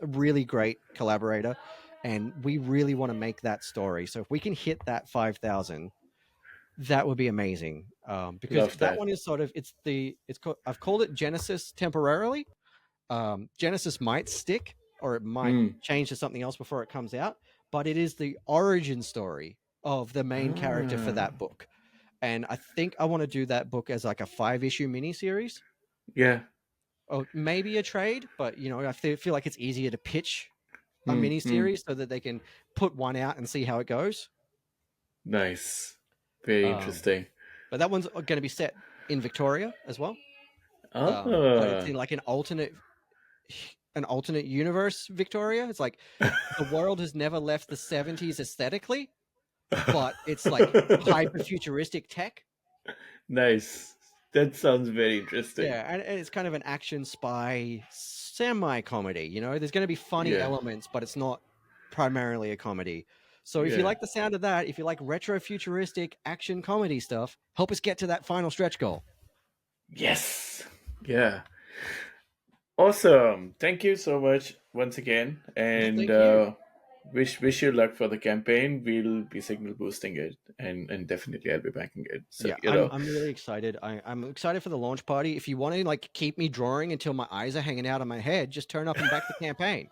really great collaborator, and we really want to make that story. So if we can hit that 5,000, that would be amazing. Because Love that that. one is sort of I've called it Genesis temporarily. Genesis might stick or it might Mm. change to something else before it comes out, but it is the origin story of the main character for Ah. that book. And I think I want to do that book as like a 5-issue miniseries Yeah. or maybe a trade, but I feel like it's easier to pitch a Mm. Mm. miniseries so that they can put one out and see how it goes. Nice. Very Um, interesting. but that one's going to be set in Victoria as well. But it's Ah. in like an alternate universe Victoria. It's like the world has never left the 70s aesthetically, but it's like hyper futuristic tech. Nice. That sounds very interesting. Yeah, and it's kind of an action spy semi comedy. There's going to be funny Yeah. elements, but it's not primarily a comedy. So if you Yeah. like the sound of that, if you like retro futuristic action comedy stuff, help us get to that final stretch goal. Yes. Yeah. Awesome. Thank you so much once again, No, and thank you. wish you luck for the campaign. We'll be signal boosting it, and definitely I'll be backing it. So Yeah, I'm really excited. I'm excited for the launch party. If you want to like keep me drawing until my eyes are hanging out of my head, just turn up and back the campaign.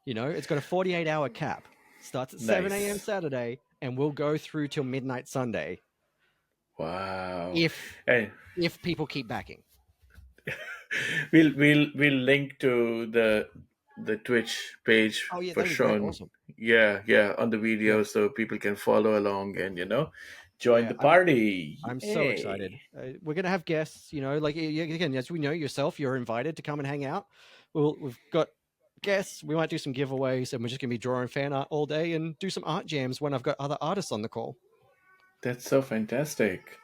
It's got a 48-hour cap. Starts at 7 a.m. nice. Saturday and will go through till midnight Sunday Wow. if And if people keep backing. We'll link to the Twitch page Oh yeah, for that'd be great. Shaun. Awesome. Yeah, yeah, on the Yeah, video so people can follow along and join yeah. the I'm party. I'm so excited. Yay! We're gonna have guests. Like again, as we know yourself, you're invited to come and hang out. We've got guests. We might do some giveaways, and we're just gonna be drawing fan art all day and do some art jams when I've got other artists on the call. That's so fantastic.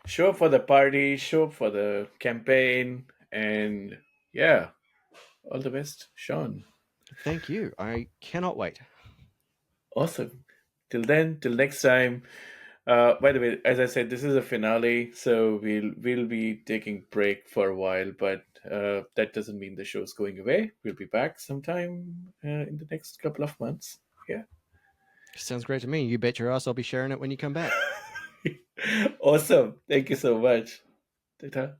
Show up for the party, show up for the campaign, and yeah, all the best, Shaun. Thank you. I cannot wait. Awesome. Till then, till next time. By the way, as I said, this is a finale, so we'll be taking break for a while, but that doesn't mean the show's going away. We'll be back sometime in the next couple of months. Yeah. Sounds great to me. You bet your ass I'll be sharing it when you come back. Awesome. Thank you so much. Ta-ta.